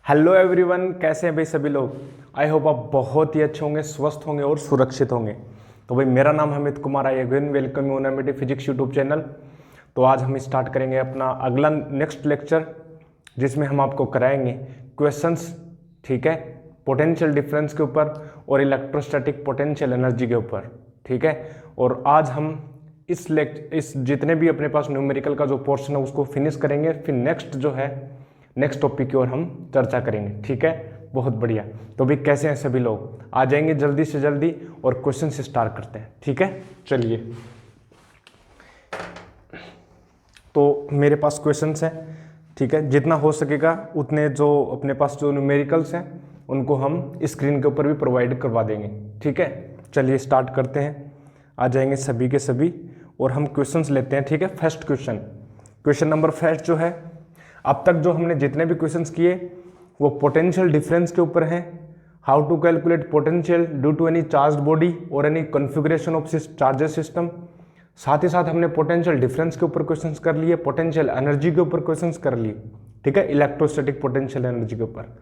Hello everyone, कैसे हैं भाई सभी लोग। आई होप आप बहुत ही अच्छे होंगे, स्वस्थ होंगे और सुरक्षित होंगे। तो भाई मेरा नाम Hamit Kumar, I again welcome you on MET physics YouTube channel. तो आज हम स्टार्ट करेंगे अपना अगला नेक्स्ट लेक्चर, जिसमें हम आपको कराएंगे क्वेश्चंस, ठीक है, पोटेंशियल डिफरेंस के ऊपर और इलेक्ट्रोस्टैटिक पोटेंशियल एनर्जी के ऊपर, ठीक है। और आज हम इस जितने भी अपने पास न्यूमेरिकल का जो पोर्शन है उसको फिनिश करेंगे, फिर नेक्स्ट टॉपिक की ओर हम चर्चा करेंगे, ठीक है। बहुत बढ़िया। तो भाई कैसे हैं सभी लोग, आ जाएंगे जल्दी से जल्दी और क्वेश्चन से स्टार्ट करते हैं, ठीक है। चलिए, तो मेरे पास क्वेश्चंस हैं, ठीक है। जितना हो सकेगा उतने जो अपने पास जो न्यूमेरिकल्स हैं उनको हम स्क्रीन के ऊपर भी प्रोवाइड करवा देंगे, ठीक है। चलिए स्टार्ट करते हैं, आ जाएंगे सभी के सभी और हम क्वेश्चंस लेते हैं, ठीक है। फर्स्ट क्वेश्चन नंबर फर्स्ट जो है, अब तक जो हमने जितने भी क्वेश्चंस किए वो पोटेंशियल डिफरेंस के ऊपर हैं। How to calculate potential due to any charged body और any configuration of charges system. साथ ही साथ हमने पोटेंशियल डिफरेंस के ऊपर क्वेश्चंस कर लिए, पोटेंशियल एनर्जी के ऊपर क्वेश्चंस कर लिए, ठीक है, इलेक्ट्रोस्टैटिक पोटेंशियल एनर्जी के ऊपर।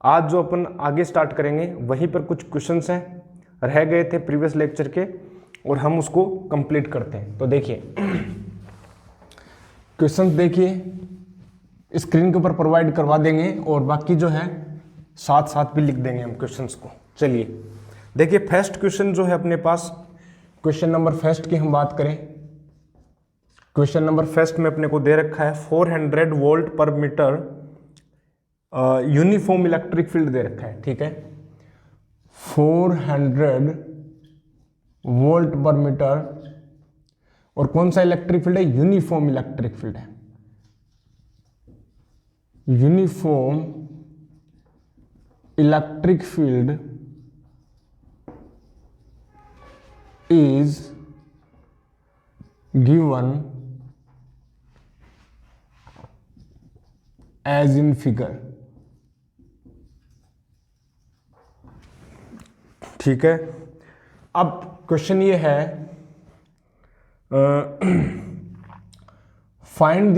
आज जो अपन आगे स्टार्ट करेंगे वहीं पर कुछ क्वेश्चंस हैं, रह गए थे प्रीवियस लेक्चर के, और हम उसको कंप्लीट करते हैं। तो देखिए क्वेश्चंस, देखिए स्क्रीन के ऊपर प्रोवाइड करवा देंगे और बाकी जो है साथ साथ भी लिख देंगे हम क्वेश्चंस को। चलिए देखिए, फर्स्ट क्वेश्चन जो है अपने पास, क्वेश्चन नंबर फर्स्ट की हम बात करें, क्वेश्चन नंबर फर्स्ट में अपने को दे रखा है 400 वोल्ट पर मीटर यूनिफॉर्म इलेक्ट्रिक फील्ड दे रखा है, ठीक है। 400 वोल्ट पर मीटर, और कौन सा इलेक्ट्रिक फील्ड है? यूनिफॉर्म इलेक्ट्रिक फील्ड है। Uniform electric field is given as in figure, ठीक है। अब क्वेश्चन ये है, find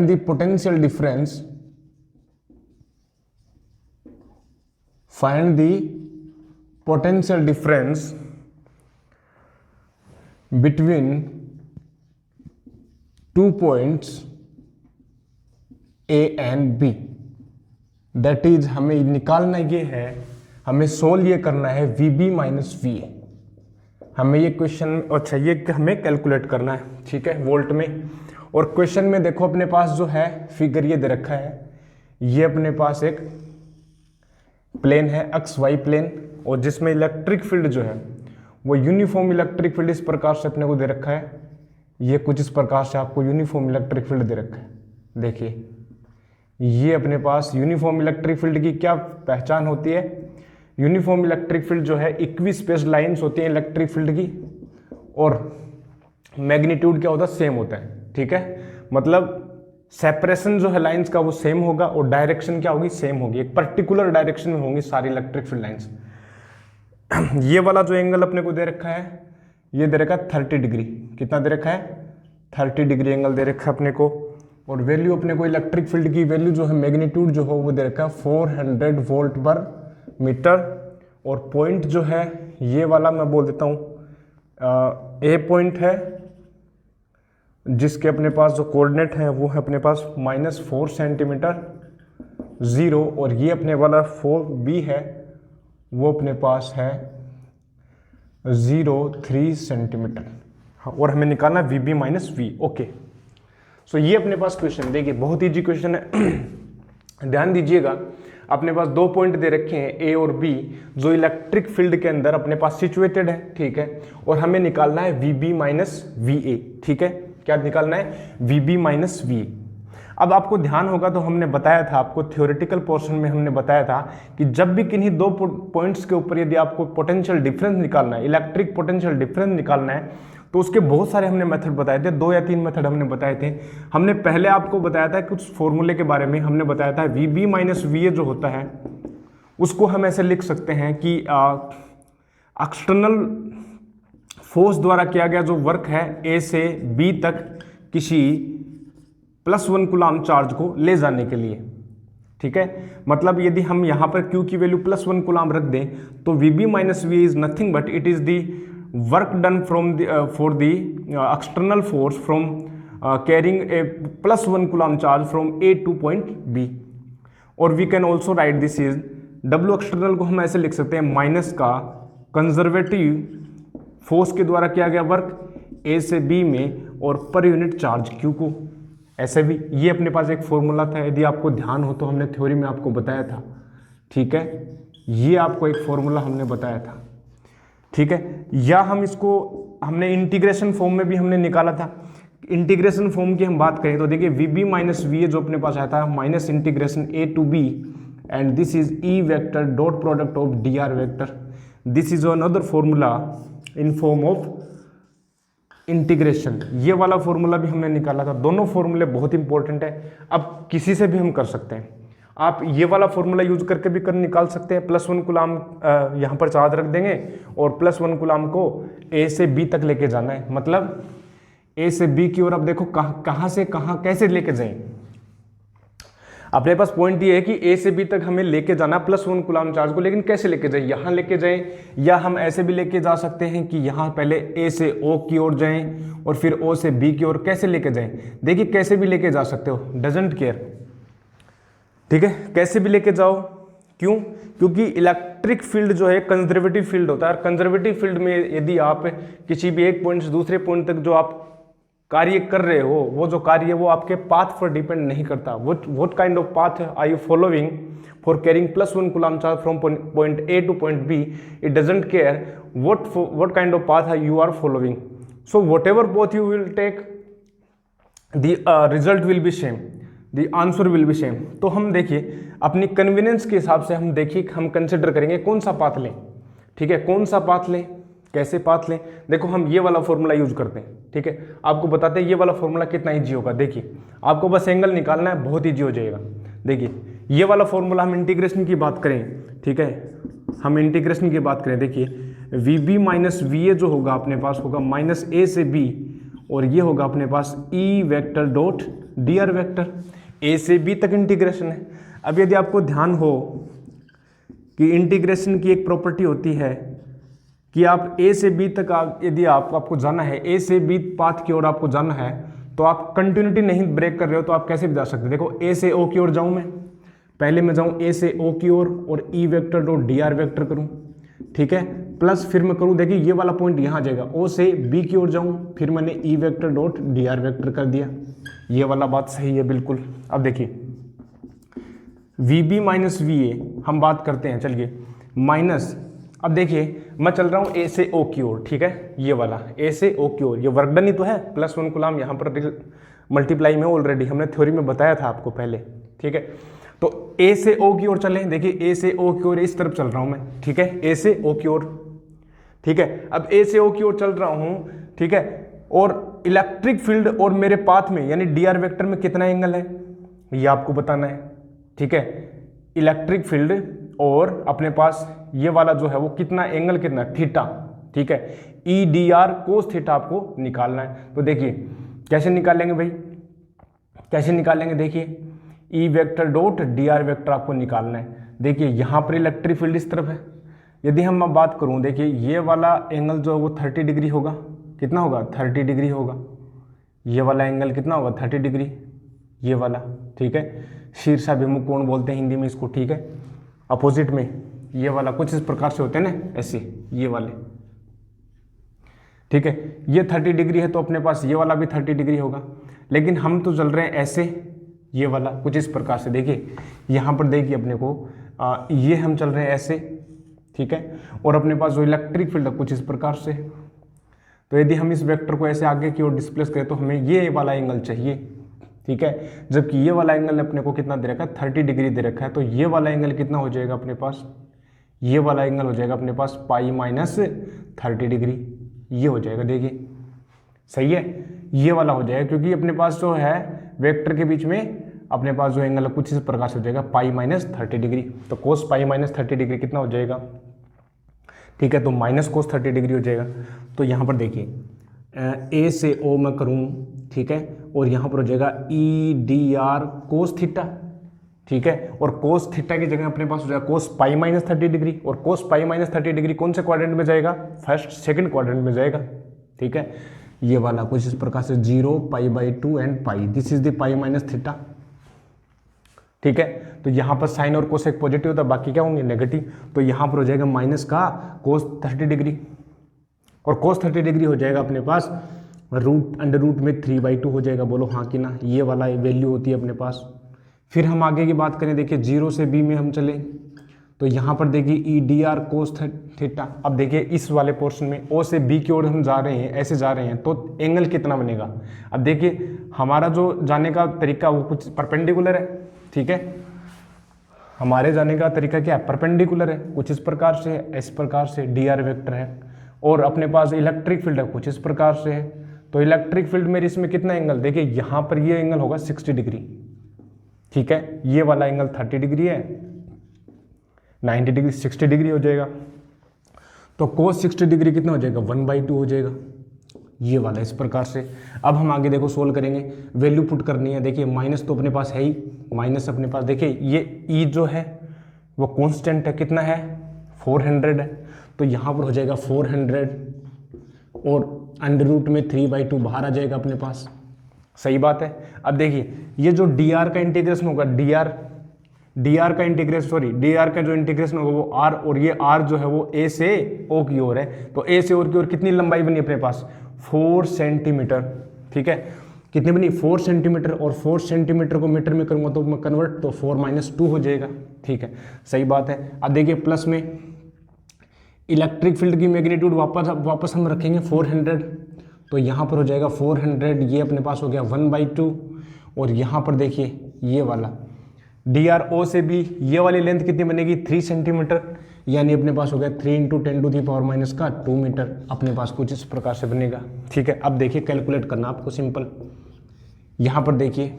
the potential difference, find the potential difference between 2 points A and B। That is हमें निकालना ये है, हमें सोल्व ये करना है VB माइनस VA। हमें ये क्वेश्चन, अच्छा ये हमें कैलकुलेट करना है, ठीक है, वोल्ट में। और क्वेश्चन में देखो अपने पास जो है फिगर ये दे रखा है, ये अपने पास एक प्लेन है, एक्स वाई प्लेन, और जिसमें इलेक्ट्रिक फील्ड जो है वो यूनिफॉर्म इलेक्ट्रिक फील्ड इस प्रकार से अपने को दे रखा है। ये कुछ इस प्रकार से आपको यूनिफॉर्म इलेक्ट्रिक फील्ड दे रखा है। देखिए ये अपने पास यूनिफॉर्म इलेक्ट्रिक फील्ड की क्या पहचान होती है? यूनिफॉर्म इलेक्ट्रिक फील्ड जो है इक्वी स्पेस लाइन्स होती हैं इलेक्ट्रिक फील्ड की, और मैग्नीट्यूड क्या होता है? सेम होता है, ठीक है। मतलब सेपरेशन जो है लाइंस का वो सेम होगा और डायरेक्शन क्या होगी? सेम होगी, एक पर्टिकुलर डायरेक्शन में होंगी सारी इलेक्ट्रिक फील्ड लाइंस। ये वाला जो एंगल अपने को दे रखा है, ये दे रखा है 30 डिग्री। कितना दे रखा है? 30 डिग्री एंगल दे रखा है अपने को। और वैल्यू अपने को इलेक्ट्रिक फील्ड की वैल्यू जो है, मैग्नीट्यूड जो हो वो दे रखा है 400 वोल्ट पर मीटर। और पॉइंट जो है ये वाला मैं बोल देता हूँ ए पॉइंट है, जिसके अपने पास जो कोऑर्डिनेट है वो है अपने पास -4 सेंटीमीटर 0, और ये अपने वाला 4B है वो अपने पास है 0.3 सेंटीमीटर। हाँ, और हमें निकालना VB माइनस V। ओके, सो ये अपने पास क्वेश्चन, देखिए बहुत इजी क्वेश्चन है। ध्यान दीजिएगा, अपने पास 2 पॉइंट दे रखे हैं A और B, जो इलेक्ट्रिक फील्ड के अंदर अपने पास सिचुएटेड है, ठीक है। और हमें निकालना है VB माइनस VA, ठीक है। क्या निकालना है? VB minus VA। अब आपको ध्यान होगा तो हमने बताया था, आपको थ्योरेटिकल पोर्शन में हमने बताया था कि जब भी किन्हीं 2 पॉइंट्स के ऊपर यदि आपको पोटेंशियल डिफरेंस निकालना है, इलेक्ट्रिक पोटेंशियल डिफरेंस निकालना है, तो उसके बहुत सारे हमने मेथड बताए थे, 2 या 3 मेथड हमने बताए थे। हमने पहले आपको बताया था कुछ फॉर्मूले के बारे में, हमने बताया था VB माइनस VA जो होता है उसको हम ऐसे लिख सकते हैं कि एक्सटर्नल फोर्स द्वारा किया गया जो वर्क है ए से बी तक किसी +1 कूलाम चार्ज को ले जाने के लिए। ठीक है, मतलब यदि हम यहाँ पर Q की वैल्यू +1 कूलाम रख दें तो VB minus V is nothing but it is the work done from for the external force from carrying a +1 coulomb charge from A to point B। और V can also write this is W external को हम ऐसे लिख सकते हैं minus का conservative force के द्वारा किया गया वर्क A से B में और पर यूनिट चार्ज Q को ऐसे भी। ये अपने पास एक फॉर्मूला था, यदि आपको ध्यान हो तो हमने थ्योरी में आपको बताया था। ठीक है, ये आपको एक फॉर्मूला हमने बताया था। ठीक है, या हम इसको हमने इंटीग्रेशन फॉर्म में भी हमने निकाला था। इंटीग्रेशन फॉर्म की हम बात करें तो देखिए VB माइनस वी जो अपने पास आया था minus integration A to B and this is E vector dot product of DR vector. This is another formula in form of integration. ये वाला फॉर्मूला भी हमने निकाला था। दोनों फॉर्मूले बहुत इंपॉर्टेंट है। अब किसी से भी हम कर सकते हैं, आप ये वाला फॉर्मूला यूज करके भी कर निकाल सकते हैं। +1 कूलाम यहाँ पर चार्ज रख देंगे और +1 कूलाम को A से B तक लेके जाना है। मतलब A से B की ओर अब देखो कहाँ से कहाँ कैसे लेके जाएं। अपने पास पॉइंट ये है कि A से B तक हमें लेके जाना +1 कूलाम चार्ज को, लेकिन कैसे लेके जाएं, यहाँ लेके जाएं या हम ऐसे भी लेके जा सकते हैं कि यहाँ पहले A से O की ओर जाएं और फिर O से B की ओर कैसे लेके जाएं। देखिए कैसे भी लेके जा सकते हो, डजंट केयर। ठीक है, कैसे भी लेके जाओ। क्यों? क्योंकि इलेक्ट्रिक फील्ड जो है कंजर्वेटिव फील्ड होता है। कंजर्वेटिव फील्ड में यदि आप किसी भी एक पॉइंट से दूसरे पॉइंट तक जो आप कार्य कर रहे हो, वो जो कार्य है वो आपके पाथ पर डिपेंड नहीं करता। What kind of path are you following for carrying +1 coulomb charge from point A to point B, it doesn't care what kind of path you are following. So whatever path you will take, the result will be same, the answer will be same. तो हम देखिए अपनी convenience के हिसाब से हम देखिए हम कंसिडर करेंगे कौन सा पाथ लें। ठीक है, कौन सा पाथ लें, कैसे पाथ लें। देखो हम ये वाला फॉर्मूला यूज करते हैं। ठीक है, आपको बताते हैं ये वाला फॉर्मूला कितना ईजी होगा। देखिए आपको बस एंगल निकालना है, बहुत ईजी हो जाएगा। देखिए ये वाला फॉर्मूला हम इंटीग्रेशन की बात करें। ठीक है, हम इंटीग्रेशन की बात करें, देखिए VB माइनस VA जो होगा अपने पास होगा माइनस A से B और ये होगा अपने पास E vector dot DR vector. A से B तक इंटीग्रेशन है। अब यदि आपको ध्यान हो कि इंटीग्रेशन की एक प्रॉपर्टी होती है कि आप A से B तक यदि आपको जाना है, A से B पाथ की ओर आपको जाना है, तो आप कंटिन्यूटी नहीं ब्रेक कर रहे हो तो आप कैसे भी जा सकते हैं। देखो A से O की ओर जाऊं मैं, पहले मैं जाऊं A से O की ओर और E vector dot DR vector करूं। ठीक है, प्लस फिर मैं करूं, देखिए ये वाला पॉइंट यहाँ आ जाएगा। O से B की ओर जाऊं, फिर मैंने E vector dot DR vector कर दिया। ये वाला बात सही है बिल्कुल। अब देखिए VB माइनस VA हम बात करते हैं, चलिए माइनस। अब देखिए मैं चल रहा हूँ A से O की ओर। ठीक है, ये वाला A से O की ओर, ये वर्क डन ही तो है। +1 कूलाम यहाँ पर मल्टीप्लाई में ऑलरेडी हमने थ्योरी में बताया था आपको पहले। ठीक है, तो A से O की ओर चलें। देखिए A से O की ओर इस तरफ चल रहा हूँ मैं। ठीक है, A से O की ओर। ठीक है, अब A से O की ओर चल रहा हूँ। ठीक है, और इलेक्ट्रिक फील्ड और मेरे पाथ में यानी DR वेक्टर में कितना एंगल है ये आपको बताना है। ठीक है, इलेक्ट्रिक फील्ड और अपने पास ये वाला जो है वो कितना एंगल, कितना थीटा। ठीक है, EDR कोस थीटा आपको निकालना है। तो देखिए कैसे निकालेंगे भाई, कैसे निकालेंगे। देखिए E vector dot DR vector आपको निकालना है। देखिए यहाँ पर इलेक्ट्रिक फील्ड इस तरफ है। यदि हम अब बात करूँ, देखिए ये वाला एंगल जो है वो 30 डिग्री होगा। कितना होगा? 30 डिग्री होगा। ये वाला एंगल कितना होगा? 30 डिग्री, ये वाला। ठीक है, शीर्षाभिमुख कोण बोलते हैं हिंदी में इसको। ठीक है, अपोजिट में ये वाला कुछ इस प्रकार से होते हैं ना, ऐसे ये वाले। ठीक है, ये 30 डिग्री है तो अपने पास ये वाला भी 30 डिग्री होगा। लेकिन हम तो चल रहे हैं ऐसे, ये वाला कुछ इस प्रकार से। देखिए यहाँ पर देखिए अपने को ये हम चल रहे हैं ऐसे। ठीक है, और अपने पास जो इलेक्ट्रिक फील्ड है कुछ इस प्रकार से। तो यदि हम इस वेक्टर को ऐसे आगे की ओर डिस्प्लेस करें तो हमें ये वाला एंगल चाहिए। ठीक है, जबकि ये वाला एंगल अपने को कितना दे रखा है? 30 डिग्री दे रखा है। तो ये वाला एंगल कितना हो जाएगा अपने पास? ये वाला एंगल हो जाएगा अपने पास पाई माइनस 30 डिग्री। ये हो जाएगा, देखिए सही है, ये वाला हो जाएगा। क्योंकि अपने पास जो है वेक्टर के बीच में अपने पास जो एंगल है कुछ इस प्रकार से हो जाएगा पाई माइनस 30 डिग्री। तो कोस पाई माइनस 30 डिग्री कितना हो जाएगा? ठीक है, तो माइनस कोस 30 डिग्री हो जाएगा। तो यहाँ पर देखिए A से O मैं करूँ। ठीक है, और यहाँ पर हो जाएगा E D R cos theta, ठीक है, और कोस थीटा की जगह अपने पास हो जाएगा कोस पाई माइनस 30 डिग्री, और कोस पाई माइनस 30 डिग्री कौन से क्वाड्रेंट में जाएगा, फर्स्ट सेकंड क्वाड्रेंट में जाएगा, ठीक है। ये वाला कुछ इस प्रकार से 0 π/2 and pi, this is the pi minus theta, ठीक है। तो यहाँ पर साइन और कोसेक पॉजिटिव होता है, बाकी क्या होंगे नेगेटिव, तो यहाँ पर हो जाएगा माइनस का कोस 30 डिग्री, और कोस 30 डिग्री हो जाएगा अपने पास अंडर रूट में 3/2 हो जाएगा, बोलो हाँ कि ना, ये वाला वैल्यू होती है अपने पास। फिर हम आगे की बात करें, देखिए 0 से b में हम चले तो यहाँ पर देखिए E D R cos theta. अब देखिए इस वाले पोर्शन में o से b की ओर हम जा रहे हैं, ऐसे जा रहे हैं, तो एंगल कितना बनेगा। अब देखिए हमारा जो जाने का तरीका वो कुछ परपेंडिकुलर है, ठीक है, हमारे जाने का तरीका क्या है, परपेंडिकुलर है, कुछ इस प्रकार से है, इस प्रकार से डी आर वेक्टर है, और अपने पास इलेक्ट्रिक फील्ड है कुछ इस प्रकार से है। तो इलेक्ट्रिक फील्ड में इसमें कितना एंगल, देखिए यहाँ पर ये एंगल होगा 60 डिग्री, ठीक है, ये वाला एंगल 30 डिग्री है, 90 डिग्री 60 डिग्री हो जाएगा, तो कोस 60 डिग्री कितना हो जाएगा 1/2 हो जाएगा, ये वाला इस प्रकार से। अब हम आगे देखो सोल्व करेंगे, वैल्यू पुट करनी है। देखिए माइनस तो अपने पास है ही, माइनस अपने पास देखिए ये ई जो है वो कांस्टेंट है, कितना है 400 है, तो यहाँ पर हो जाएगा 400 और अंडर रूट में 3/2 बाहर आ जाएगा अपने पास, सही बात है। अब देखिए ये जो डी आर का इंटीग्रेशन होगा, डी आर का इंटीग्रेशन, सॉरी डी आर का जो इंटीग्रेशन होगा वो आर, और ये आर जो है वो ए से ओ की ओर है, तो ए से ओ की ओर कितनी लंबाई बनी अपने पास 4 सेंटीमीटर, ठीक है, कितनी बनी 4 सेंटीमीटर, और 4 सेंटीमीटर को मीटर में करूँगा तो मैं कन्वर्ट, तो 4 - 2 हो जाएगा, ठीक है, सही बात है। अब देखिए प्लस में इलेक्ट्रिक फील्ड की मैग्नीट्यूड वापस हम रखेंगे 400, तो यहाँ पर हो जाएगा 400, ये अपने पास हो गया 1/2, और यहाँ पर देखिए ये वाला डी आर ओ से भी ये वाली लेंथ कितनी बनेगी 3 सेंटीमीटर, यानी अपने पास हो गया 3 × 10⁻⁻2 मीटर, अपने पास कुछ इस प्रकार से बनेगा, ठीक है। अब देखिए कैलकुलेट करना आपको सिंपल, यहाँ पर देखिए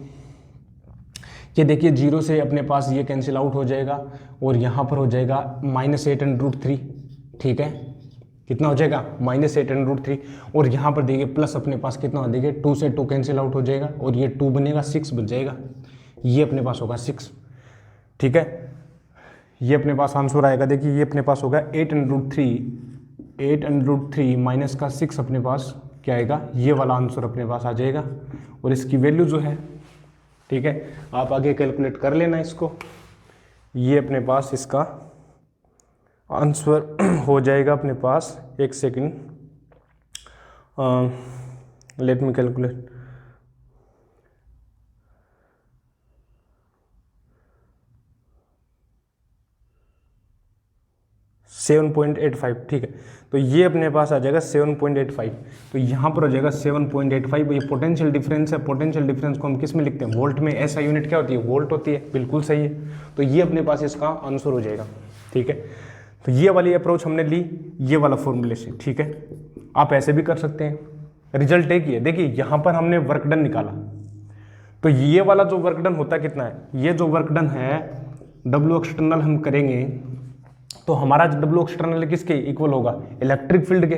ये देखिए 0 से अपने पास ये कैंसिल आउट हो जाएगा, और यहाँ पर हो जाएगा -8√3, ठीक है, कितना हो जाएगा -8√3, और यहाँ पर देखिए प्लस अपने पास कितना हो, देखिए 2 से 2 कैंसिल आउट हो जाएगा, और ये 2 बनेगा 6 बच जाएगा, ये अपने पास होगा 6, ठीक है, ये अपने पास आंसर आएगा। देखिए ये अपने पास होगा 8√3 माइनस का 6 अपने पास क्या आएगा, ये वाला आंसर अपने पास आ जाएगा, और इसकी वैल्यू जो है, ठीक है, आप आगे कैलकुलेट कर लेना इसको, ये अपने पास इसका आंसर हो जाएगा अपने पास, एक सेकंड, लेट मी कैलकुलेट, $7.85, ठीक है, तो ये अपने पास आ जाएगा 7.85, तो यहाँ पर हो जाएगा 7.85, ये पोटेंशियल डिफरेंस है, पोटेंशियल डिफरेंस को हम किस में लिखते हैं, वोल्ट में, ऐसा यूनिट क्या होती है, वोल्ट होती है, बिल्कुल सही है, तो ये अपने पास इसका आंसर हो जाएगा, ठीक है। तो ये वाली अप्रोच हमने ली, ये वाला फॉर्मूले से, ठीक है, आप ऐसे भी कर सकते हैं। रिजल्ट एक ही है, देखिए यहाँ पर हमने वर्क डन निकाला, तो ये वाला जो वर्क डन होता है कितना है, ये जो वर्क डन है W एक्सटर्नल हम करेंगे, तो हमारा W एक्सटर्नल किसके इक्वल होगा, इलेक्ट्रिक फील्ड के,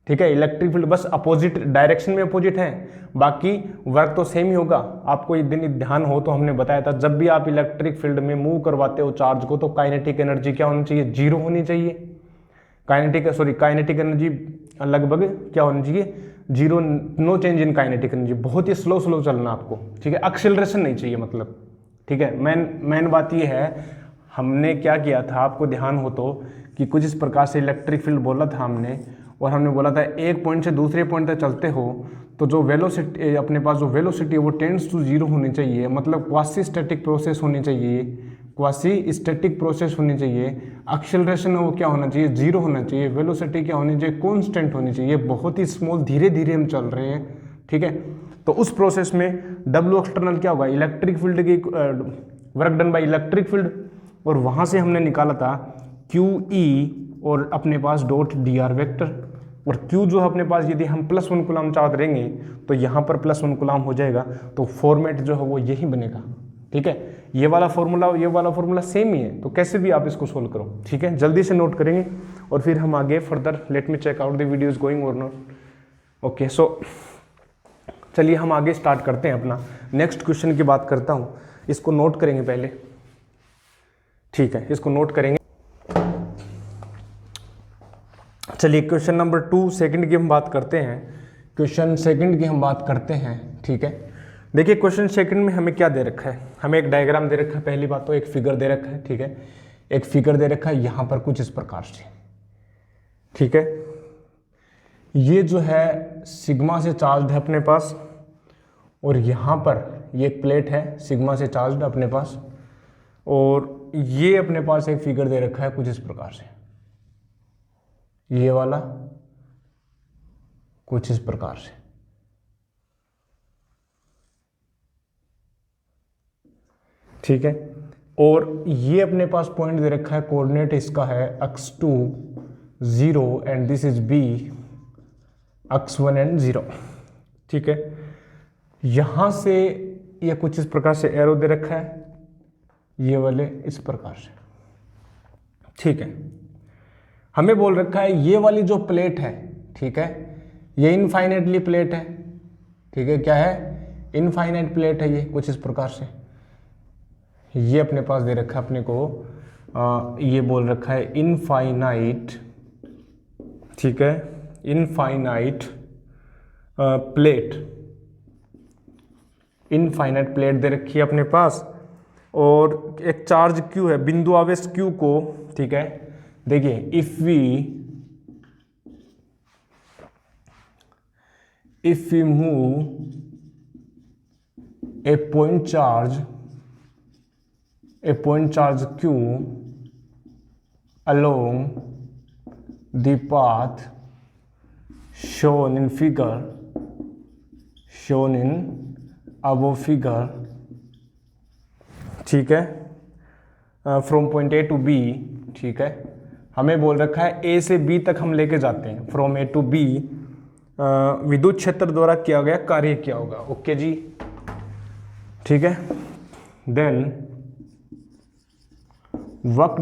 ठीक है, इलेक्ट्रिक फील्ड बस अपोजिट डायरेक्शन में अपोजिट है, बाकी वर्क तो सेम ही होगा। आपको एक दिन ध्यान हो तो हमने बताया था, जब भी आप इलेक्ट्रिक फील्ड में मूव करवाते हो चार्ज को, तो काइनेटिक एनर्जी क्या होनी चाहिए, 0 होनी चाहिए, काइनेटिक एनर्जी लगभग क्या होनी चाहिए, 0, no change in kinetic energy, बहुत ही स्लो चलना आपको, ठीक है, एक्सेलरेशन नहीं चाहिए मतलब, ठीक है। मेन बात ये है, हमने क्या किया था, आपको ध्यान हो तो, कि कुछ इस प्रकार से इलेक्ट्रिक फील्ड बोला था हमने, और हमने बोला था एक पॉइंट से दूसरे पॉइंट तक चलते हो तो जो वेलोसिटी अपने पास जो वेलोसिटी है वो टेंड्स टू 0 होनी चाहिए, मतलब क्वासी स्टैटिक प्रोसेस होनी चाहिए, क्वासी स्टैटिक प्रोसेस होनी चाहिए, एक्सेलरेशन वो क्या होना चाहिए, 0 होना चाहिए, वेलोसिटी क्या होनी चाहिए, कांस्टेंट होनी चाहिए, बहुत ही स्मॉल, धीरे धीरे हम चल रहे हैं, ठीक है। तो उस प्रोसेस में W एक्सटर्नल क्या होगा, इलेक्ट्रिक फील्ड की work done by electric field, और वहाँ से हमने निकाला था QE और अपने पास डॉट DR वेक्टर, और Q जो अपने पास यदि हम +1 कूलम चार्ज देंगे तो यहाँ पर +1 कूलम हो जाएगा, तो फॉर्मेट जो है वो यही बनेगा, ठीक है। ये वाला फॉर्मूला सेम ही है, तो कैसे भी आप इसको सोल्व करो, ठीक है, जल्दी से नोट करेंगे और फिर हम आगे further, let me check out the video is going or not, okay. So चलिए हम आगे स्टार्ट करते हैं अपना नेक्स्ट क्वेश्चन की बात करता हूँ। इसको नोट करेंगे पहले, ठीक है, इसको नोट करेंगे। चलिए क्वेश्चन नंबर 2 सेकंड की हम बात करते हैं। क्वेश्चन सेकंड की हम बात करते हैं, ठीक है। देखिए क्वेश्चन सेकंड में हमें क्या दे रखा है, हमें एक डायग्राम दे रखा है, पहली बात तो एक फिगर दे रखा है, ठीक है, एक फिगर दे रखा है यहाँ पर कुछ इस प्रकार से, ठीक है। ये जो है सिग्मा से चार्ज है अपने पास, और यहाँ पर ये एक प्लेट है सिग्मा से चार्ज अपने पास, और ये अपने पास एक फिगर दे रखा है कुछ इस प्रकार से, ये वाला कुछ इस प्रकार से, ठीक है। और ये अपने पास पॉइंट दे रखा है, कोऑर्डिनेट इसका है x2 0 and this is b x1 and 0, ठीक है। यहां से ये कुछ इस प्रकार से एरो दे रखा है, ये वाले इस प्रकार से, ठीक है। हमें बोल रखा है ये वाली जो प्लेट है, ठीक है, ये इनफाइनाइटली प्लेट है, ठीक है, क्या है, इनफाइनाइट प्लेट है ये कुछ इस प्रकार से। ये अपने पास दे रखा है अपने को ये बोल रखा है इनफाइनाइट, ठीक है, इनफाइनाइट प्लेट, इनफाइनाइट प्लेट दे रखी है अपने पास, और एक चार्ज Q है, बिंदु आवेश Q को, ठीक है। देखिए if we move a point charge Q along the path shown in above figure, ठीक है, from point A to B, ठीक है। हमें बोल रखा है A से B तक हम लेके जाते हैं, फ्रॉम A टू B, विद्युत क्षेत्र द्वारा किया गया कार्य क्या होगा, ओके जी, ठीक है। Then work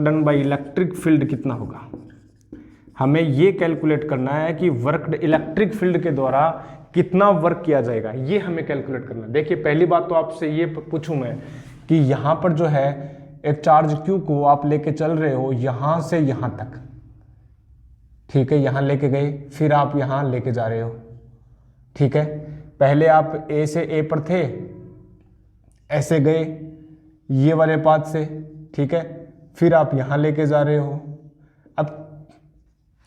done by electric field कितना होगा, हमें ये कैलकुलेट करना है कि वर्क इलेक्ट्रिक फील्ड के द्वारा कितना वर्क किया जाएगा, ये हमें कैलकुलेट करना है। देखिए पहली बात तो आपसे ये पूछूं मैं कि यहाँ पर जो है एक चार्ज Q को आप लेके चल रहे हो यहाँ से यहाँ तक, ठीक है, यहाँ लेके गए, फिर आप यहाँ लेके जा रहे हो, ठीक है। पहले आप A से A पर थे, ऐसे गए ये वाले पाथ से, ठीक है, फिर आप यहाँ लेके जा रहे हो। अब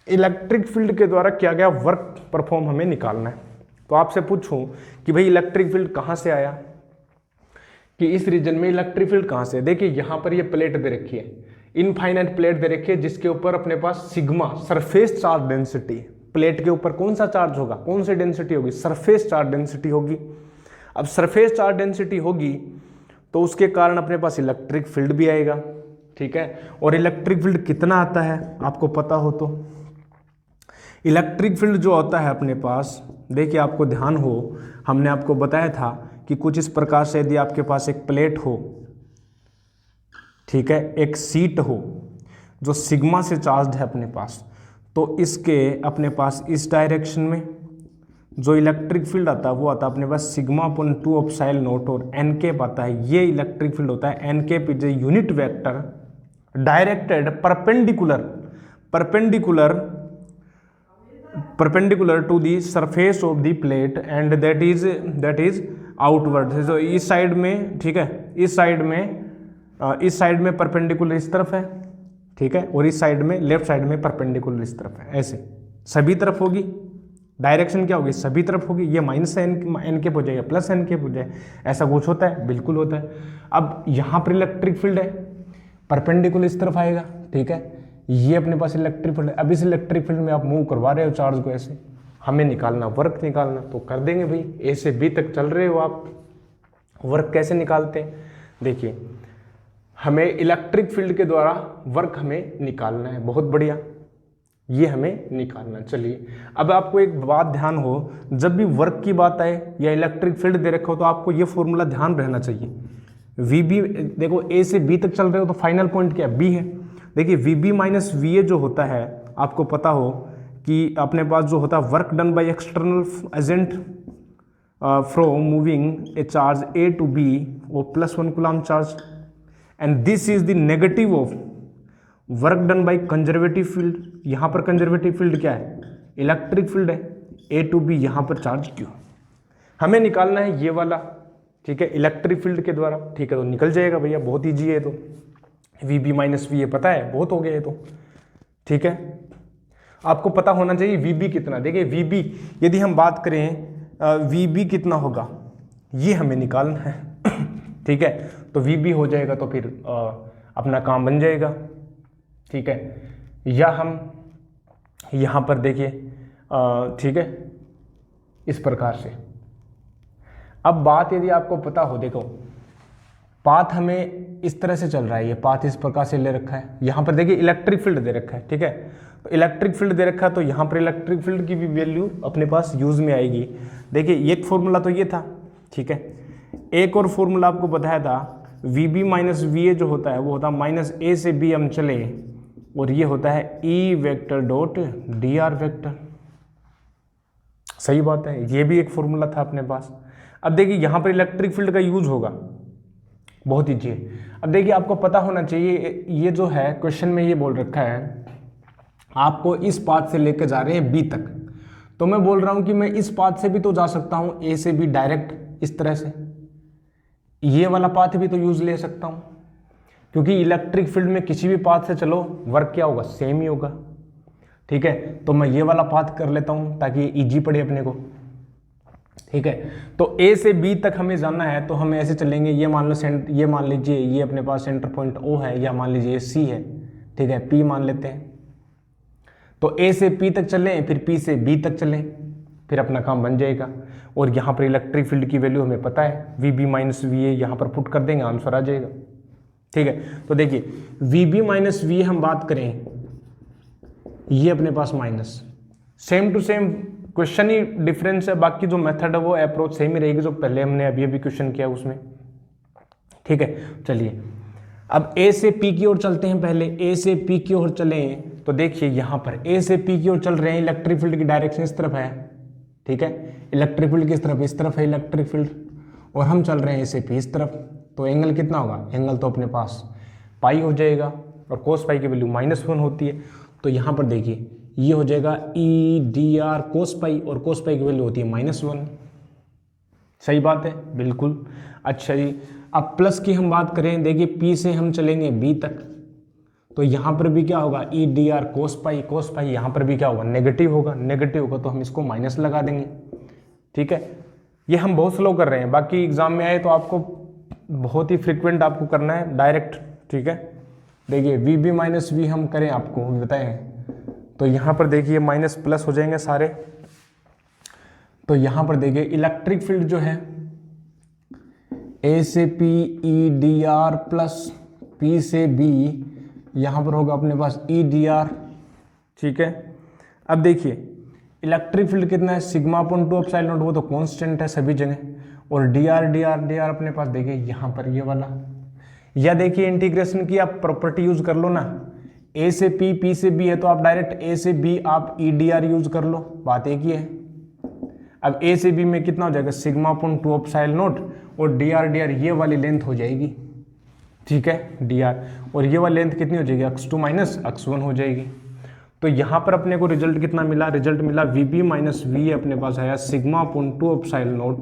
इलेक्ट्रिक फील्ड के द्वारा किया गया वर्क परफॉर्म हमें निकालना है। तो आपसे पूछूं कि भाई इलेक्ट्रिक फील्ड कहाँ से आया, कि इस रीजन में इलेक्ट्रिक फील्ड कहाँ से, देखिए यहाँ पर ये प्लेट दे रखी है, इनफाइनाइट प्लेट दे रखी है, जिसके ऊपर अपने पास sigma surface charge density, plate के ऊपर कौन सा चार्ज होगा, कौन सी डेंसिटी होगी, सरफेस चार्ज डेंसिटी होगी। अब सरफेस चार्ज डेंसिटी होगी तो उसके कारण अपने पास इलेक्ट्रिक फील्ड भी आएगा, ठीक है। और इलेक्ट्रिक फील्ड कितना आता है आपको पता हो तो, इलेक्ट्रिक फील्ड जो होता है अपने पास, देखिए आपको ध्यान हो, हमने आपको बताया था कि कुछ इस प्रकार से यदि आपके पास एक प्लेट हो, ठीक है, एक सीट हो जो सिग्मा से चार्ज्ड है अपने पास, तो इसके अपने पास इस डायरेक्शन में जो इलेक्ट्रिक फील्ड आता है वो आता है अपने पास सिग्मा अपॉन 2 एप्सिलॉन नॉट, और एन कैप आता है, ये इलेक्ट्रिक फील्ड होता है। N cap is a unit vector directed perpendicular to the surface of the plate and that is outward. तो इस साइड में, ठीक है, इस साइड में परपेंडिकुलर इस तरफ है, ठीक है, और इस साइड में लेफ्ट साइड में परपेंडिकुलर इस तरफ है, ऐसे सभी तरफ होगी। डायरेक्शन क्या होगी, सभी तरफ होगी। ये माइनस एन कैप हो जाएगा, प्लस एन कैप हो जाए, ऐसा कुछ होता है, बिल्कुल होता है। अब यहाँ पर इलेक्ट्रिक फील्ड है, परपेंडिकुलर इस तरफ आएगा, ठीक है, ये अपने पास इलेक्ट्रिक फील्ड है। अब इस इलेक्ट्रिक फील्ड में आप मूव करवा रहे हो चार्ज को, ऐसे हमें निकालना, वर्क निकालना, तो कर देंगे भाई। ए से बी तक चल रहे हो आप, वर्क कैसे निकालते हैं, देखिए हमें इलेक्ट्रिक फील्ड के द्वारा वर्क हमें निकालना है, बहुत बढ़िया, ये हमें निकालना। चलिए अब आपको एक बात ध्यान हो, जब भी वर्क की बात आए या इलेक्ट्रिक फील्ड दे रखा हो तो आपको ये फॉर्मूला ध्यान रहना चाहिए। वी बी, देखो ए से बी तक चल रहे हो तो फाइनल पॉइंट क्या है, बी है। देखिए V B minus V A जो होता है, आपको पता हो कि अपने पास जो होता है work done by external agent from moving a charge A to B और +1 coulomb charge, and this is the negative of work done by conservative field. यहाँ पर कंजर्वेटिव फील्ड क्या है, इलेक्ट्रिक फील्ड है, ए टू बी यहाँ पर charge क्यों, हमें निकालना है ये वाला, ठीक है, इलेक्ट्रिक फील्ड के द्वारा। ठीक है, तो निकल जाएगा भैया, बहुत ईजी है। तो VB माइनस वी पता है, बहुत हो गया है तो। ठीक है, आपको पता होना चाहिए VB कितना। देखिए VB यदि हम बात करें VB कितना होगा ये हमें निकालना है। ठीक है, तो VB हो जाएगा तो फिर अपना काम बन जाएगा। ठीक है, या हम यहाँ पर देखिए, ठीक है, इस प्रकार से। अब बात यदि आपको पता हो, देखो पाथ हमें इस तरह से चल रहा है, ये पाथ इस प्रकार से ले रखा है, यहाँ पर देखिए इलेक्ट्रिक फील्ड दे रखा है। ठीक है, तो इलेक्ट्रिक फील्ड दे रखा है, तो यहाँ पर इलेक्ट्रिक फील्ड की भी वैल्यू अपने पास यूज में आएगी। देखिए एक फॉर्मूला तो ये था, ठीक है, एक और फॉर्मूला आपको बताया था VB माइनस VA जो होता है वो होता है -A से B हम चले, और ये होता है E vector dot DR vector. सही बात है, ये भी एक फॉर्मूला था अपने पास। अब देखिए यहाँ पर इलेक्ट्रिक फील्ड का यूज होगा, बहुत ईजी है। अब देखिए आपको पता होना चाहिए, ये जो है क्वेश्चन में ये बोल रखा है आपको इस पाथ से लेकर जा रहे हैं B तक, तो मैं बोल रहा हूँ कि मैं इस पाथ से भी तो जा सकता हूँ A से B डायरेक्ट इस तरह से, ये वाला पाथ भी तो यूज ले सकता हूँ, क्योंकि इलेक्ट्रिक फील्ड में किसी भी पाथ से चलो वर्क क्या होगा, सेम ही होगा। ठीक है, तो मैं ये वाला पाथ कर लेता हूँ ताकि इजी पड़े अपने को। ठीक है, तो A से B तक हमें जाना है, तो हम ऐसे चलेंगे, ये मान लो ये मान लीजिए ये अपने पास सेंटर पॉइंट O है, या मान लीजिए C है। ठीक है, P मान लेते हैं, तो A से P तक चलें, फिर P से B तक चलें, फिर अपना काम बन जाएगा। और यहाँ पर इलेक्ट्रिक फील्ड की वैल्यू हमें पता है, VB माइनस VA यहाँ पर पुट कर देंगे, आंसर आ जाएगा। ठीक है, तो देखिए VB माइनस VA हम बात करें, ये अपने पास minus, same to same question ही डिफरेंस है, बाकी जो मेथड है वो अप्रोच सेम ही रहेगी जो पहले हमने अभी क्वेश्चन किया उसमें। ठीक है, चलिए अब A से P की ओर चलते हैं। पहले A से P की ओर चलें, तो देखिए यहाँ पर A से P की ओर चल रहे हैं, इलेक्ट्रिक फील्ड की डायरेक्शन इस तरफ है। ठीक है, इलेक्ट्रिक फील्ड किस तरफ, इस तरफ है इलेक्ट्रिक फील्ड, और हम चल रहे हैं A से P इस तरफ, तो एंगल कितना होगा, एंगल तो अपने पास पाई हो जाएगा, और कोस पाई की वैल्यू -1 होती है। तो यहाँ पर देखिए ये हो जाएगा EDR कोस पाई, और कोस पाई की वैल्यू होती है -1। सही बात है, बिल्कुल। अच्छा जी, अब प्लस की हम बात करें, देखिए P से हम चलेंगे B तक, तो यहाँ पर भी क्या होगा, EDR कोस पाई यहाँ पर भी क्या होगा, नेगेटिव होगा, तो हम इसको माइनस लगा देंगे। ठीक है, ये हम बहुत स्लो कर रहे हैं, बाकी एग्जाम में आए तो आपको बहुत ही फ्रिक्वेंट आपको करना है डायरेक्ट। ठीक है, देखिए VB माइनस V हम करें, आपको बताएं, तो यहाँ पर देखिए माइनस प्लस हो जाएंगे सारे। तो यहाँ पर देखिए इलेक्ट्रिक फील्ड जो है A से P EDR प्लस P से B, यहाँ पर होगा अपने पास EDR। ठीक है, अब देखिए इलेक्ट्रिक फील्ड कितना है, σ/2ε0, वो तो कांस्टेंट है सभी जगह, और dr अपने पास देखिए यहाँ पर ये वाला, या देखिए इंटीग्रेशन की आप प्रॉपर्टी यूज कर लो ना, A से P से B है, तो आप डायरेक्ट A से B आप EDR यूज कर लो, बात एक ही है। अब A से B में कितना हो जाएगा, σ/2ε0, और dr ये वाली लेंथ हो जाएगी। ठीक है, dr, और ये वाली लेंथ कितनी हो जाएगी, x2 माइनस x1 हो जाएगी। तो यहाँ पर अपने को रिजल्ट कितना मिला, रिजल्ट मिला VB माइनस VA अपने पास आया σ/2ε0,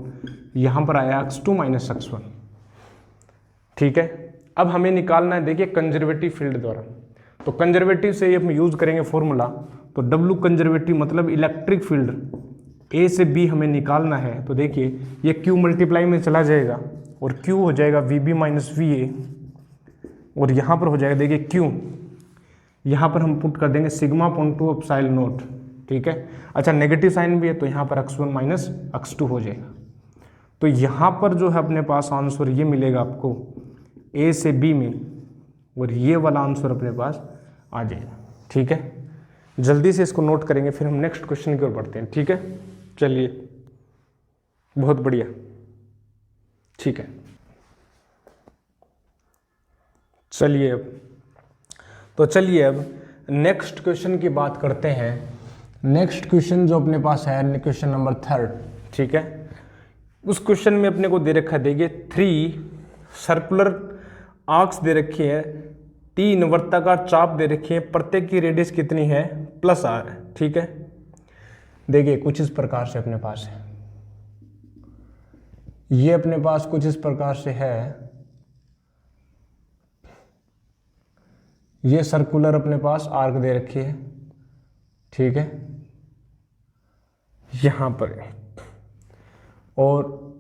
यहाँ पर आया x2 माइनस x1। ठीक है, अब हमें निकालना है, देखिए कंजर्वेटिव फील्ड द्वारा, तो कंजर्वेटिव से हम यूज करेंगे फॉर्मूला, तो W कंजर्वेटिव मतलब इलेक्ट्रिक फील्ड A से B हमें निकालना है। तो देखिए ये Q मल्टीप्लाई में चला जाएगा, और Q हो जाएगा VB माइनस VA, और यहाँ पर हो जाएगा देखिए Q, यहाँ पर हम पुट कर देंगे σ/2ε0। ठीक है, अच्छा नेगेटिव साइन भी है, तो यहाँ पर x1 माइनस x2 हो जाएगा। तो यहाँ पर जो है अपने पास आंसर ये मिलेगा आपको A से B में, और ये वाला आंसर अपने पास आ जाएगा। ठीक है, जल्दी से इसको नोट करेंगे, फिर हम नेक्स्ट क्वेश्चन की ओर बढ़ते हैं। ठीक है, चलिए, बहुत बढ़िया। ठीक है, चलिए अब नेक्स्ट क्वेश्चन की बात करते हैं। नेक्स्ट क्वेश्चन जो अपने पास है क्वेश्चन नंबर 3, ठीक है। उस क्वेश्चन में अपने को दे रखा है, देखिए 3 सर्कुलर आर्क्स दे रखी है, 3 वर्ताकार चाप दे रखी है, प्रत्येक की रेडियस कितनी है +r है, ठीक है। देखिए कुछ इस प्रकार से अपने पास है, ये अपने पास कुछ इस प्रकार से है, ये सर्कुलर अपने पास आर्क दे रखी है, ठीक है, यहां पर, और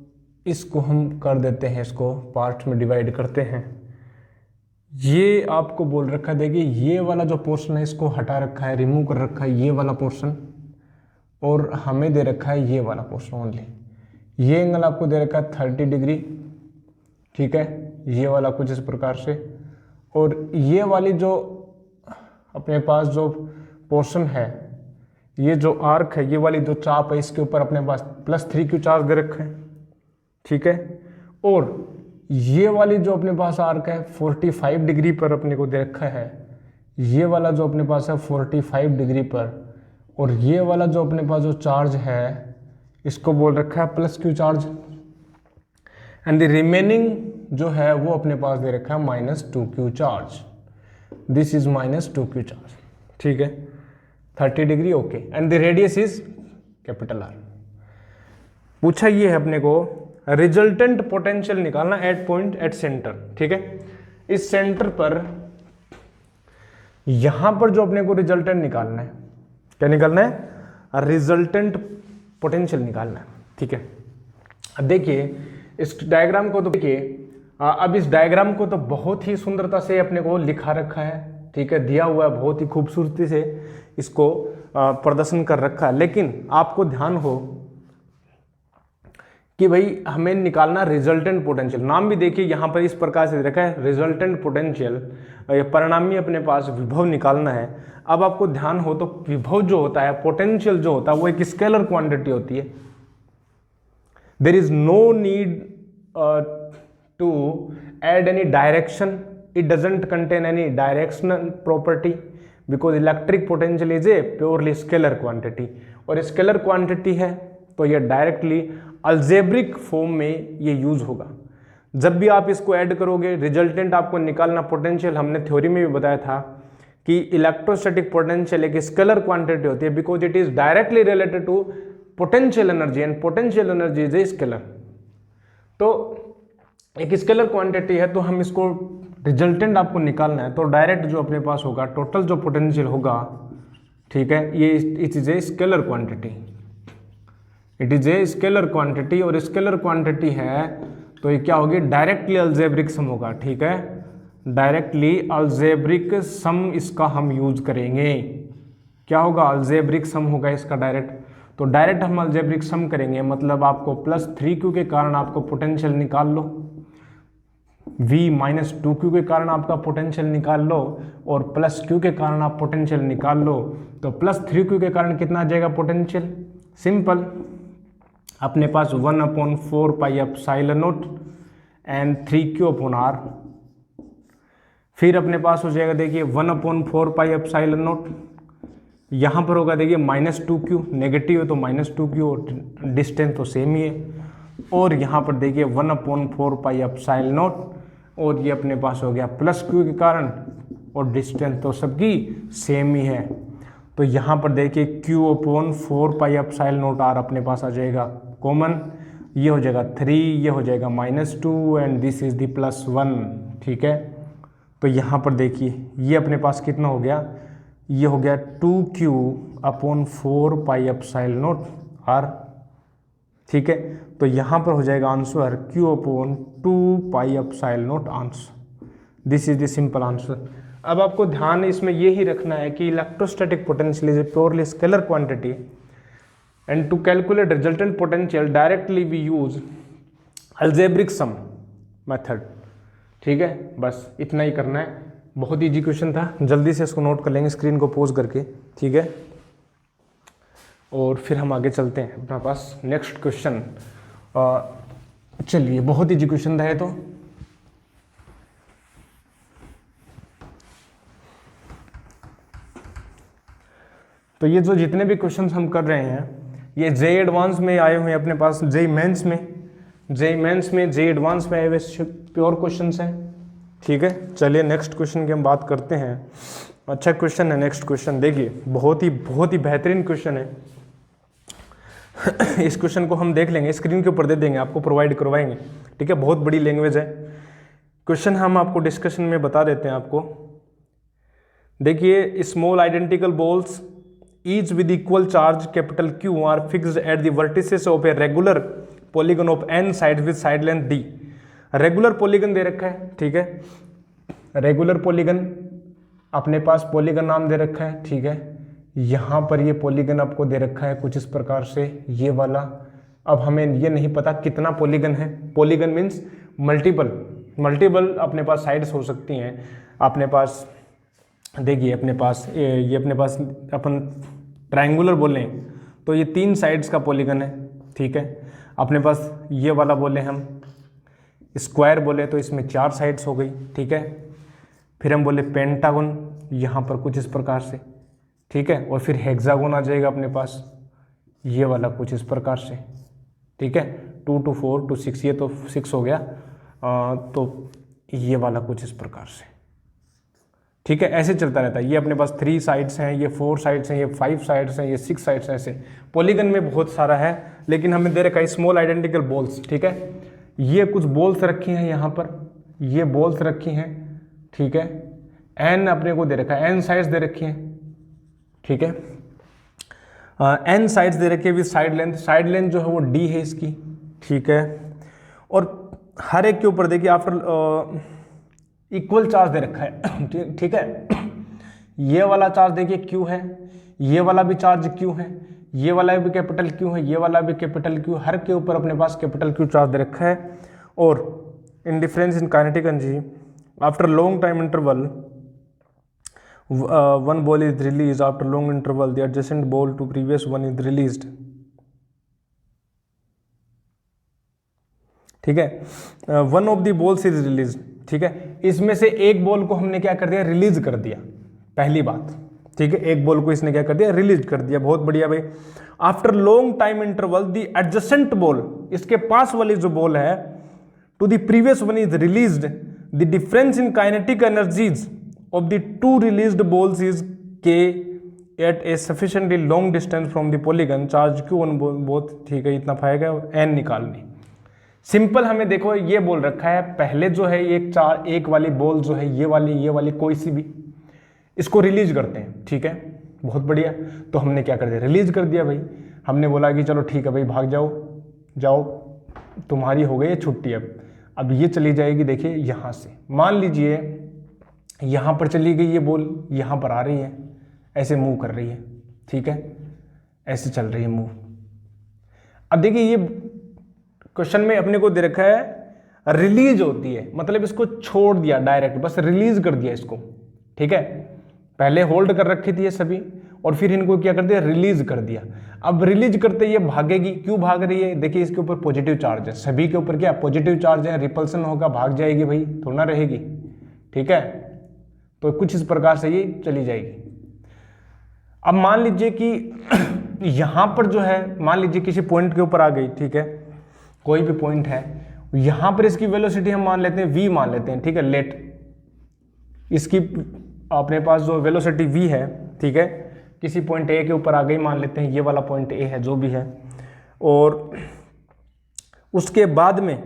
इसको हम कर देते हैं, इसको पार्ट में डिवाइड करते हैं। ये आपको बोल रखा है, देखिए ये वाला जो पोर्शन है इसको हटा रखा है, रिमूव कर रखा है ये वाला पोर्शन, और हमें दे रखा है ये वाला पोर्शन ओनली। ये एंगल आपको दे रखा है 30 डिग्री, ठीक है, ये वाला कुछ इस प्रकार से, और ये वाली जो अपने पास जो पोर्शन है, ये जो आर्क है, ये वाली जो चाप है, इसके ऊपर अपने पास +3q चार्ज दे रखा है, ठीक है। और ये वाली जो अपने पास आर्क है 45 डिग्री पर अपने को दे रखा है, ये वाला जो अपने पास है 45 डिग्री पर, और ये वाला जो अपने पास जो चार्ज है इसको बोल रखा है +q charge, and the remaining जो है वो अपने पास दे रखा है -2q charge. This is -2q charge, ठीक है, 30 degree, okay, and the radius is R। पूछा ये है अपने को रिजल्टेंट पोटेंशियल निकालना एट पॉइंट एट सेंटर, ठीक है। इस सेंटर पर यहां पर जो अपने को रिजल्टेंट निकालना है, क्या निकालना है, रिजल्टेंट पोटेंशियल निकालना है, ठीक है। अब देखिए इस डायग्राम को, तो देखिए अब इस डायग्राम को तो बहुत ही सुंदरता से अपने को लिखा रखा है, ठीक है, दिया हुआ है, बहुत ही खूबसूरती से इसको प्रदर्शन कर रखा है, लेकिन आपको ध्यान हो कि भाई हमें निकालना रिजल्टेंट पोटेंशियल। नाम भी देखिए यहाँ पर इस प्रकार से रखा है रिजल्टेंट पोटेंशियल, परिणामी अपने पास विभव निकालना है। अब आपको ध्यान हो तो विभव जो होता है, पोटेंशियल जो होता है, वो एक स्केलर क्वांटिटी होती है। There is no need to add any direction, it doesn't contain any directional property because electric potential is a purely scalar quantity, और स्केलर क्वांटिटी है तो ये डायरेक्टली अलजेब्रिक फॉर्म में ये यूज होगा। जब भी आप इसको ऐड करोगे, रिजल्टेंट आपको निकालना पोटेंशियल, हमने थ्योरी में भी बताया था कि इलेक्ट्रोस्टैटिक पोटेंशियल एक स्केलर क्वांटिटी होती है because it is directly related to potential energy, and potential energy is a scalar. तो एक स्केलर क्वांटिटी है, तो हम इसको रिजल्टेंट आपको निकालना है, तो डायरेक्ट जो अपने पास होगा टोटल जो पोटेंशियल होगा, ठीक है, ये it is a scalar quantity, it is a scalar quantity, और स्केलर क्वांटिटी है तो ये क्या होगी, डायरेक्टली अलजेब्रिक सम होगा, ठीक है, डायरेक्टली अलजेब्रिक सम इसका हम यूज करेंगे। क्या होगा, अलजेब्रिक सम होगा इसका डायरेक्ट, तो डायरेक्ट हम अलजेब्रिक सम करेंगे, मतलब आपको +3q के कारण आपको पोटेंशियल निकाल लो, v -2q के कारण आपका पोटेंशियल निकाल लो, और +q के कारण आप पोटेंशियल निकाल लो, तो +3q के कारण कितना आ जाएगा पोटेंशियल, सिंपल, अपने पास 1/4πε0 एंड 3q/r, फिर अपने पास हो जाएगा देखिए 1/4πε0, यहाँ पर होगा देखिए -2q, नेगेटिव है तो -2q, और डिस्टेंस तो सेम ही है, और यहाँ पर देखिए 1/4πε0, और ये अपने पास हो गया +q के कारण, और डिस्टेंस तो सबकी सेम ही है, तो यहाँ पर देखिए q/4πε0r अपने पास आ जाएगा कॉमन, ये हो जाएगा 3, ये हो जाएगा -2, एंड दिस इज द +1, ठीक है। तो यहाँ पर देखिए ये अपने पास कितना हो गया, ये हो गया 2q/4πε0r, ठीक है। तो यहाँ पर हो जाएगा answer q/2πε0 answer, this is the simple answer. अब आपको ध्यान इसमें ये ही रखना है कि electrostatic potential is a purely scalar quantity, and to calculate resultant potential directly we use algebraic sum method, ठीक है। बस इतना ही करना है, बहुत इजी क्वेश्चन था, जल्दी से इसको नोट कर लेंगे स्क्रीन को पॉज करके, ठीक है, और फिर हम आगे चलते हैं अपना पास नेक्स्ट क्वेश्चन। चलिए, बहुत इजी क्वेश्चन था ये तो। तो ये जो जितने भी क्वेश्चन हम कर रहे हैं ये जेई एडवांस में आए हुए हैं अपने पास, जेई मेंस में, जेई एडवांस में आए हुए प्योर क्वेश्चन हैं। ठीक है, चलिए नेक्स्ट क्वेश्चन की हम बात करते हैं। अच्छा क्वेश्चन है नेक्स्ट क्वेश्चन, देखिए बहुत ही बेहतरीन क्वेश्चन है। इस क्वेश्चन को हम देख लेंगे, स्क्रीन के ऊपर दे देंगे, आपको प्रोवाइड करवाएंगे। ठीक है, बहुत बड़ी लैंग्वेज है। क्वेश्चन हम आपको डिस्कशन में बता देते हैं आपको। देखिए, small identical balls each with equal charge capital Q are fixed at the vertices of a regular polygon of n side with side length d। Regular polygon दे रखा है। ठीक है, रेगुलर पॉलीगन अपने पास पॉलीगन नाम दे रखा है। ठीक है, यहाँ पर ये पॉलीगन आपको दे रखा है कुछ इस प्रकार से, ये वाला। अब हमें ये नहीं पता कितना पॉलीगन है। पॉलीगन मीन्स मल्टीपल अपने पास साइड्स हो सकती हैं। अपने पास देखिए, अपने पास ये अपने पास अपन ट्रायंगुलर बोलें तो ये 3 साइड्स का पॉलीगन है। ठीक है, अपने पास ये वाला बोले हम स्क्वायर बोले तो इसमें 4 साइड्स हो गई। ठीक है, फिर हम बोले पेंटागन यहाँ पर कुछ इस प्रकार से। ठीक है, और फिर हेक्सागोन आ जाएगा अपने पास, ये वाला कुछ इस प्रकार से। ठीक है, 2 to 4 to 6, ये तो 6 हो गया। तो ये वाला कुछ इस प्रकार से। ठीक है, ऐसे चलता रहता है। ये अपने पास 3 साइड्स हैं, ये 4 साइड्स हैं, ये 5 साइड्स हैं, ये 6 साइड्स हैं। ऐसे पॉलीगन में बहुत सारा है, लेकिन हमें दे रखा है स्मॉल आइडेंटिकल बॉल्स। ठीक है, ये कुछ बॉल्स रखी हैं यहाँ पर, ये बॉल्स रखी हैं। ठीक है, n अपने को दे रखा है, n साइड्स दे रखी हैं। ठीक है, n साइड्स दे रखी है विद साइड लेंथ जो है वो d है इसकी। ठीक है, और हर एक के ऊपर देखिए आफ्टर इक्वल चार्ज दे रखा है। ठीक है, ये वाला चार्ज देखिए Q है, ये वाला भी चार्ज Q है, ये वाला भी कैपिटल Q है, ये वाला भी कैपिटल Q, हर के ऊपर अपने पास कैपिटल Q चार्ज दे रखा है। और in difference in kinetic energy after long time interval one ball is released after long interval, the adjacent ball to previous one is released। ठीक है, one of the balls is released। ठीक है, इसमें से एक बॉल को हमने क्या कर दिया, रिलीज कर दिया, पहली बात। ठीक है, एक बॉल को इसने क्या कर दिया, रिलीज कर दिया। बहुत बढ़िया भाई। After long time interval the adjacent ball, इसके पास वाली जो बॉल है, to the previous one is released, the difference in kinetic energies of the 2 released balls is k at a sufficiently long distance from the polygon, charge q on both। ठीक है, इतना पाएगा, n निकालनी। Simple, हमें देखो ये बोल रखा है, पहले जो है एक वाली बॉल जो है ये वाली कोई सी भी, इसको रिलीज करते हैं। ठीक है, बहुत बढ़िया। तो हमने क्या कर दिया, रिलीज कर दिया भाई। हमने बोला कि चलो ठीक है भाई, भाग जाओ, तुम्हारी हो गई है छुट्टी। अब ये चली जाएगी, देखिए यहाँ से, मान लीजिए यहाँ पर चली गई ये बॉल, यहाँ पर आ रही है, ऐसे मूव कर रही है। ठीक है, ऐसे चल रही है मूव। अब देखिए ये क्वेश्चन में अपने को दे रखा है रिलीज होती है, मतलब इसको छोड़ दिया डायरेक्ट, बस रिलीज कर दिया इसको। ठीक है, पहले होल्ड कर रखी थी ये सभी, और फिर इनको क्या कर दिया, रिलीज कर दिया। अब रिलीज करते ये भागेगी, क्यों भाग रही है, देखिए इसके ऊपर पॉजिटिव चार्ज है, सभी के ऊपर क्या पॉजिटिव चार्ज है, रिपल्सन होगा, भाग जाएगी भाई, थोड़ा ना रहेगी। ठीक है, तो कुछ इस प्रकार से ये चली जाएगी। अब मान लीजिए कि यहां पर जो है, मान लीजिए किसी पॉइंट के ऊपर आ गई। ठीक है, कोई भी पॉइंट है, यहां पर इसकी वेलोसिटी हम मान लेते हैं v मान लेते हैं। ठीक है, लेट इसकी अपने पास जो वेलोसिटी v है, ठीक है, किसी पॉइंट a के ऊपर आ गई, मान लेते हैं ये वाला पॉइंट a है जो भी है। और उसके बाद में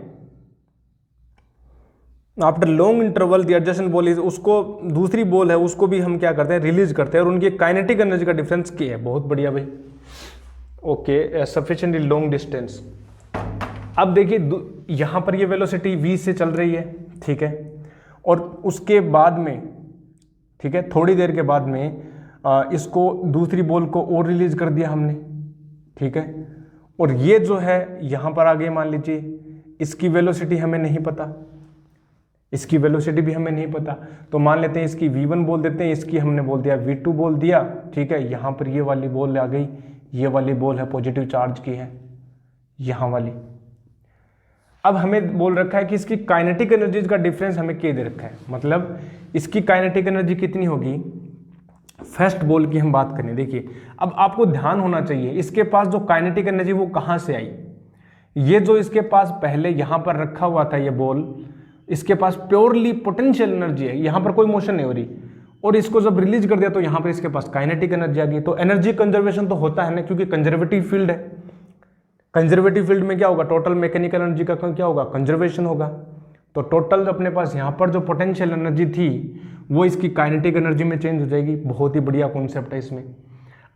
after long interval the adjacent ball is, उसको दूसरी बॉल है उसको भी हम क्या करते हैं, रिलीज करते हैं, और उनकी काइनेटिक एनर्जी का डिफरेंस क्या है। बहुत बढ़िया भाई, ओके, सफिशिएंटली लॉन्ग डिस्टेंस। अब देखिए यहां पर ये वेलोसिटी v से चल रही है। ठीक है, और उसके बाद में, ठीक है, थोड़ी देर के बाद में इसको दूसरी बॉल को और रिलीज कर दिया हमने। ठीक है, और ये जो है यहां पर आ गई, मान लीजिए इसकी वेलोसिटी हमें नहीं पता, इसकी वेलोसिटी भी हमें नहीं पता, तो मान लेते हैं इसकी v1 बोल देते हैं, इसकी हमने बोल दिया v2 बोल दिया। ठीक है, यहाँ पर ये वाली बॉल आ गई, ये वाली बॉल है पॉजिटिव चार्ज की है, यहाँ वाली। अब हमें बोल रखा है कि इसकी काइनेटिक एनर्जीज का डिफरेंस हमें क्या दे रखा है, मतलब इसकी काइनेटिक एनर्जी कितनी होगी, फर्स्ट बॉल की हम बात करें, देखिए अब आपको ध्यान होना चाहिए इसके पास जो काइनेटिक एनर्जी वो कहाँ से आई। ये जो इसके पास पहले यहाँ पर रखा हुआ था ये बॉल, इसके पास प्योरली पोटेंशियल एनर्जी है, यहाँ पर कोई मोशन नहीं हो रही, और इसको जब रिलीज कर दिया तो यहाँ पर इसके पास काइनेटिक एनर्जी आ गई। तो एनर्जी कंजर्वेशन तो होता है ना, क्योंकि कंजर्वेटिव फील्ड है। कंजर्वेटिव फील्ड में क्या होगा, टोटल मैकेनिकल एनर्जी का क्या होगा, कंजर्वेशन होगा। तो टोटल अपने पास यहाँ पर जो पोटेंशियल एनर्जी थी वो इसकी काइनेटिक एनर्जी में चेंज हो जाएगी। बहुत ही बढ़िया कॉन्सेप्ट है इसमें।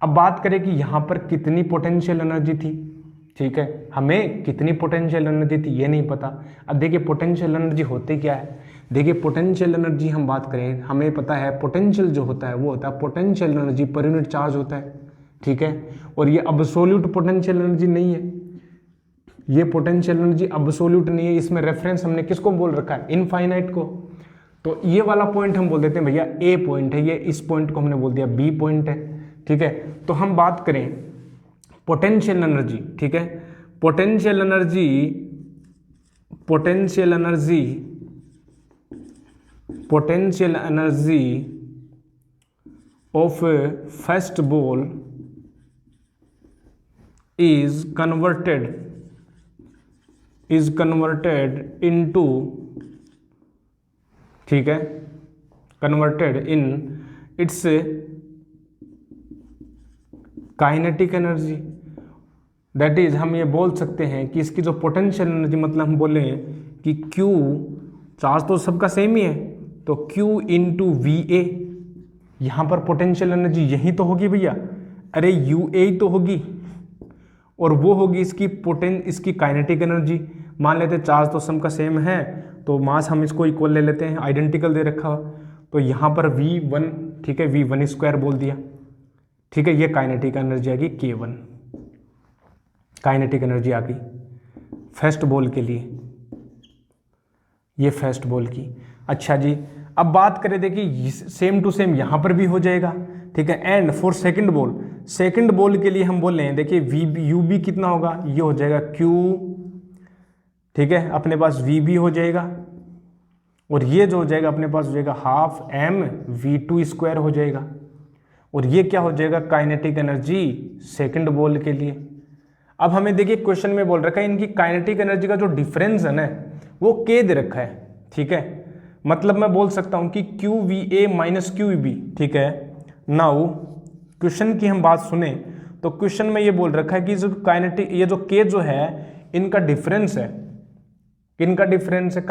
अब बात करें कि यहाँ पर कितनी पोटेंशियल एनर्जी थी, ठीक है, हमें कितनी पोटेंशियल एनर्जी थी ये नहीं पता। अब देखिए पोटेंशियल एनर्जी होते क्या है, देखिए पोटेंशियल एनर्जी हम बात करें, हमें पता है पोटेंशियल जो होता है वो होता है potential energy per unit charge होता है, ठीक है। और ये अब्सोल्यूट पोटेंशियल एनर्जी नहीं है, ये पोटेंशियल एनर्जी अब्सोल्यूट नहीं है। इसमें रेफरेंस हमने किसको बोल रखा है, इनफाइनाइट को। तो ये वाला पॉइंट हम बोल देते हैं भैया ए पॉइंट है, ये इस पॉइंट को हमने बोल दिया बी पॉइंट है, ठीक है। तो हम बात करें पोटेंशियल एनर्जी, ठीक है, potential energy, potential energy, potential energy of first ball is converted into, ठीक है, converted in its kinetic energy. That is हम ये बोल सकते हैं कि इसकी जो पोटेंशियल एनर्जी, मतलब हम बोले कि Q, चार्ज तो सबका सेम ही है, तो Q इंटू वी ए, यहाँ पर पोटेंशियल एनर्जी यही तो होगी भैया, अरे यू ए तो होगी, और वो होगी इसकी काइनेटिक एनर्जी। मान लेते हैं चार्ज तो सबका सेम है, तो मास हम इसको इक्वल ले लेते हैं, आइडेंटिकल दे रखा हो, तो यहाँ पर V1, ठीक है, V1 स्क्वायर बोल दिया, ठीक है। ये काइनेटिक एनर्जी आ गई K1, काइनेटिक एनर्जी आ गई फर्स्ट बॉल के लिए, ये फर्स्ट बॉल की। अच्छा जी, अब बात करें, देखिए सेम टू सेम यहाँ पर भी हो जाएगा, ठीक है। And for second ball, second ball के लिए हम बोल रहे हैं, देखिए वी यू बी कितना होगा, ये हो जाएगा Q, ठीक है, अपने पास वी बी हो जाएगा, और ये जो हो जाएगा अपने पास हो जाएगा हाफ एम V2 स्क्वायर हो जाएगा, और ये क्या हो जाएगा, काइनेटिक एनर्जी सेकंड बॉल के लिए। अब हमें देखिए क्वेश्चन में बोल रखा है इनकी काइनेटिक एनर्जी का जो डिफरेंस है ना वो K दे रखा है, ठीक है। मतलब मैं बोल सकता हूं कि QVA माइनस QVB, ठीक है। नाउ क्वेश्चन की हम बात सुने तो क्वेश्चन में ये बोल रखा है कि जो काइनेटिक, ये जो K जो है इनका डिफरेंस है, इनका डिफरेंस है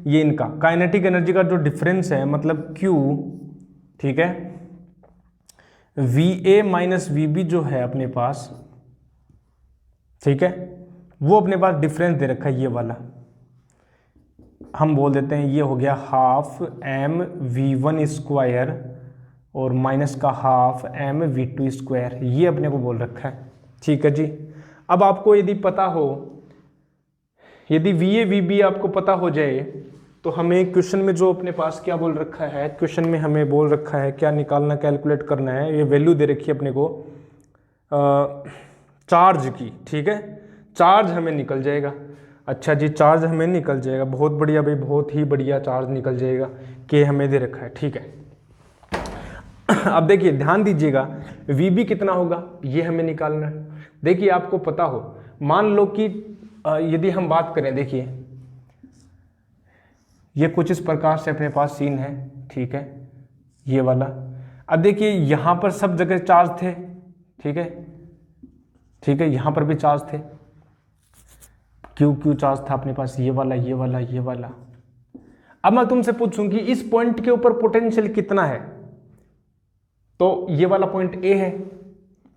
ये इनका काइनेटिक एनर्जी का जो डिफरेंस है, मतलब Q, ठीक है, VA माइनस VB जो है अपने पास, ठीक है, वो अपने पास डिफरेंस दे रखा है ये वाला, हम बोल देते हैं ये हो गया हाफ एम V1 स्क्वायर और माइनस का हाफ एम V2 स्क्वायर, ये अपने को बोल रखा है, ठीक है जी। अब आपको यदि पता हो, यदि VA VB आपको पता हो जाए तो हमें क्वेश्चन में जो अपने पास क्या बोल रखा है, क्वेश्चन में हमें बोल रखा है क्या निकालना, कैलकुलेट करना है, ये वैल्यू दे रखी है अपने को चार्ज की, ठीक है, चार्ज हमें निकल जाएगा। अच्छा जी, चार्ज हमें निकल जाएगा, बहुत बढ़िया भाई, बहुत ही बढ़िया, चार्ज निकल जाएगा, K हमें दे रखा है, ठीक है। अब देखिए ध्यान दीजिएगा, VB कितना होगा ये हमें निकालना है। देखिए आपको पता हो, मान लो कि यदि हम बात करें, देखिए ये कुछ इस प्रकार से अपने पास सीन है, ठीक है, ये वाला। अब देखिए यहाँ पर सब जगह चार्ज थे, ठीक है, ठीक है, यहाँ पर भी चार्ज थे, क्यू चार्ज था अपने पास, ये वाला, ये वाला, ये वाला। अब मैं तुमसे पूछूं कि इस पॉइंट के ऊपर पोटेंशियल कितना है, तो ये वाला पॉइंट A है,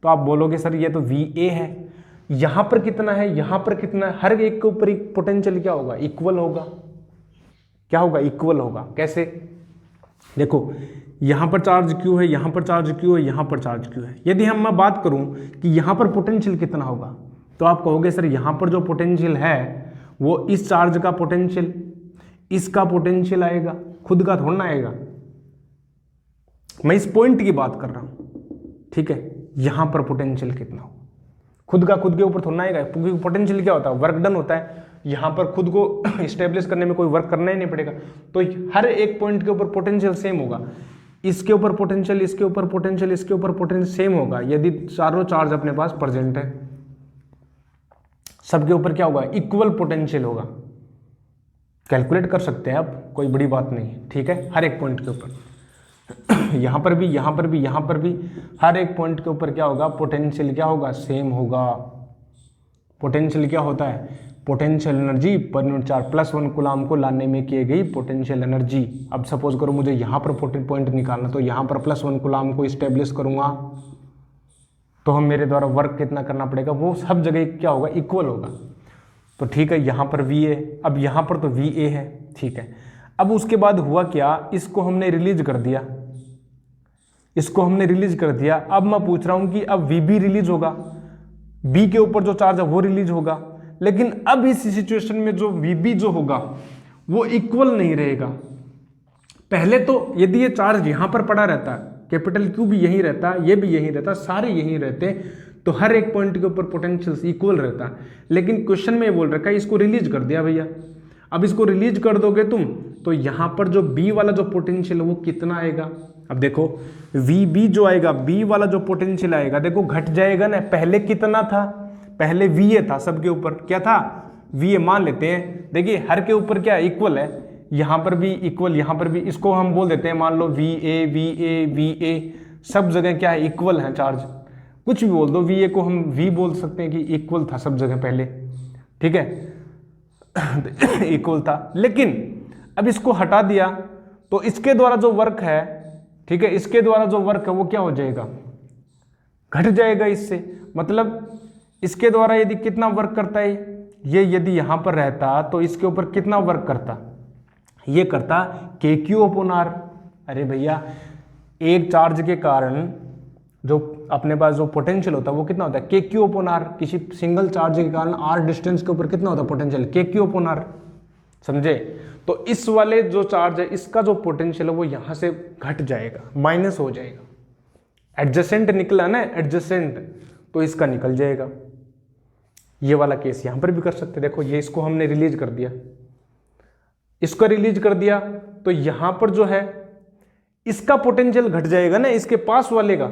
तो आप बोलोगे सर ये तो VA है। यहां पर कितना है, यहां पर कितना है, हर एक के ऊपर पोटेंशियल क्या होगा, इक्वल होगा। क्या होगा, इक्वल होगा। कैसे, देखो यहां पर चार्ज Q है, यहां पर चार्ज Q है, यहां पर चार्ज Q है। यदि मैं बात करूं कि यहां पर पोटेंशियल कितना होगा, तो आप कहोगे सर यहां पर जो पोटेंशियल है वो इस चार्ज का पोटेंशियल, इसका पोटेंशियल आएगा, खुद का थोड़ा ना आएगा। मैं इस पॉइंट की बात कर रहा हूं, ठीक है। यहां पर पोटेंशियल कितना हो, खुद का खुद के ऊपर थोड़ा ना आएगा, क्योंकि पोटेंशियल क्या होता है, वर्क डन होता है। यहां पर खुद को स्टेब्लिश करने में कोई वर्क करना ही नहीं पड़ेगा, तो हर एक पॉइंट के ऊपर पोटेंशियल सेम होगा। इसके ऊपर पोटेंशियल, इसके ऊपर पोटेंशियल, इसके ऊपर पोटेंशियल सेम होगा यदि चारों चार्ज अपने पास प्रेजेंट है। सबके ऊपर क्या होगा, इक्वल पोटेंशियल होगा। कैलकुलेट कर सकते हैं आप, कोई बड़ी बात नहीं है, ठीक है। हर एक पॉइंट के ऊपर यहां पर भी, यहां पर भी, यहां पर भी, हर एक पॉइंट के ऊपर क्या होगा, पोटेंशियल क्या होगा, सेम होगा। पोटेंशियल क्या होता है, potential energy per unit charge +1 coulomb को लाने में की गई पोटेंशियल एनर्जी। अब सपोज करो मुझे यहाँ पर पॉइंट निकालना, तो यहाँ पर +1 कूलाम को इस्टेब्लिश करूँगा तो हम मेरे द्वारा वर्क कितना करना पड़ेगा, वो सब जगह क्या होगा, इक्वल होगा। तो ठीक है, यहाँ पर VA, अब यहाँ पर तो VA है, ठीक है। अब उसके बाद हुआ क्या, इसको हमने रिलीज कर दिया, इसको हमने रिलीज कर दिया। अब मैं पूछ रहा हूँ कि अब VB रिलीज होगा, B के ऊपर जो चार्ज है वो रिलीज होगा, लेकिन अब इस सिचुएशन में जो VB जो होगा वो इक्वल नहीं रहेगा। पहले तो यदि ये चार्ज यहां पर पड़ा रहता, कैपिटल Q भी यहीं रहता, ये भी यहीं रहता, सारे यहीं रहते, तो हर एक पॉइंट के ऊपर पोटेंशियल इक्वल रहता। लेकिन क्वेश्चन में ये बोल रखा है इसको रिलीज कर दिया भैया। अब इसको रिलीज कर दोगे तुम तो यहां पर जो B वाला जो पोटेंशियल है वो कितना आएगा। अब देखो VB जो आएगा, B वाला जो पोटेंशियल आएगा, देखो घट जाएगा ना। पहले कितना था, पहले VA था, सबके ऊपर क्या था, VA मान लेते हैं। देखिए हर के ऊपर क्या इक्वल है, यहाँ पर भी इक्वल, यहाँ पर भी, इसको हम बोल देते हैं मान लो VA VA VA, सब जगह क्या है, इक्वल है चार्ज। कुछ भी बोल दो, VA को हम V बोल सकते हैं कि इक्वल था सब जगह पहले, ठीक है इक्वल था। लेकिन अब इसको हटा दिया तो इसके द्वारा जो वर्क है, ठीक है, इसके द्वारा जो वर्क है वो क्या हो जाएगा, घट जाएगा इससे। मतलब इसके द्वारा यदि कितना वर्क करता है ये, यदि यहां पर रहता तो इसके ऊपर कितना वर्क करता, ये करता KQ/R। अरे भैया एक चार्ज के कारण जो अपने पास जो पोटेंशियल होता है वो कितना होता है, KQ/R। किसी सिंगल चार्ज के कारण R डिस्टेंस के ऊपर कितना होता है पोटेंशियल, KQ/R, समझे। तो इस वाले जो चार्ज है इसका जो पोटेंशियल है वो यहां से घट जाएगा, माइनस हो जाएगा। एडजेसेंट निकला ना, एडजेसेंट, तो इसका निकल जाएगा। ये वाला केस यहां पर भी कर सकते, देखो ये इसको हमने रिलीज कर दिया, इसको रिलीज कर दिया तो यहां पर जो है इसका पोटेंशियल घट जाएगा ना, इसके पास वाले का,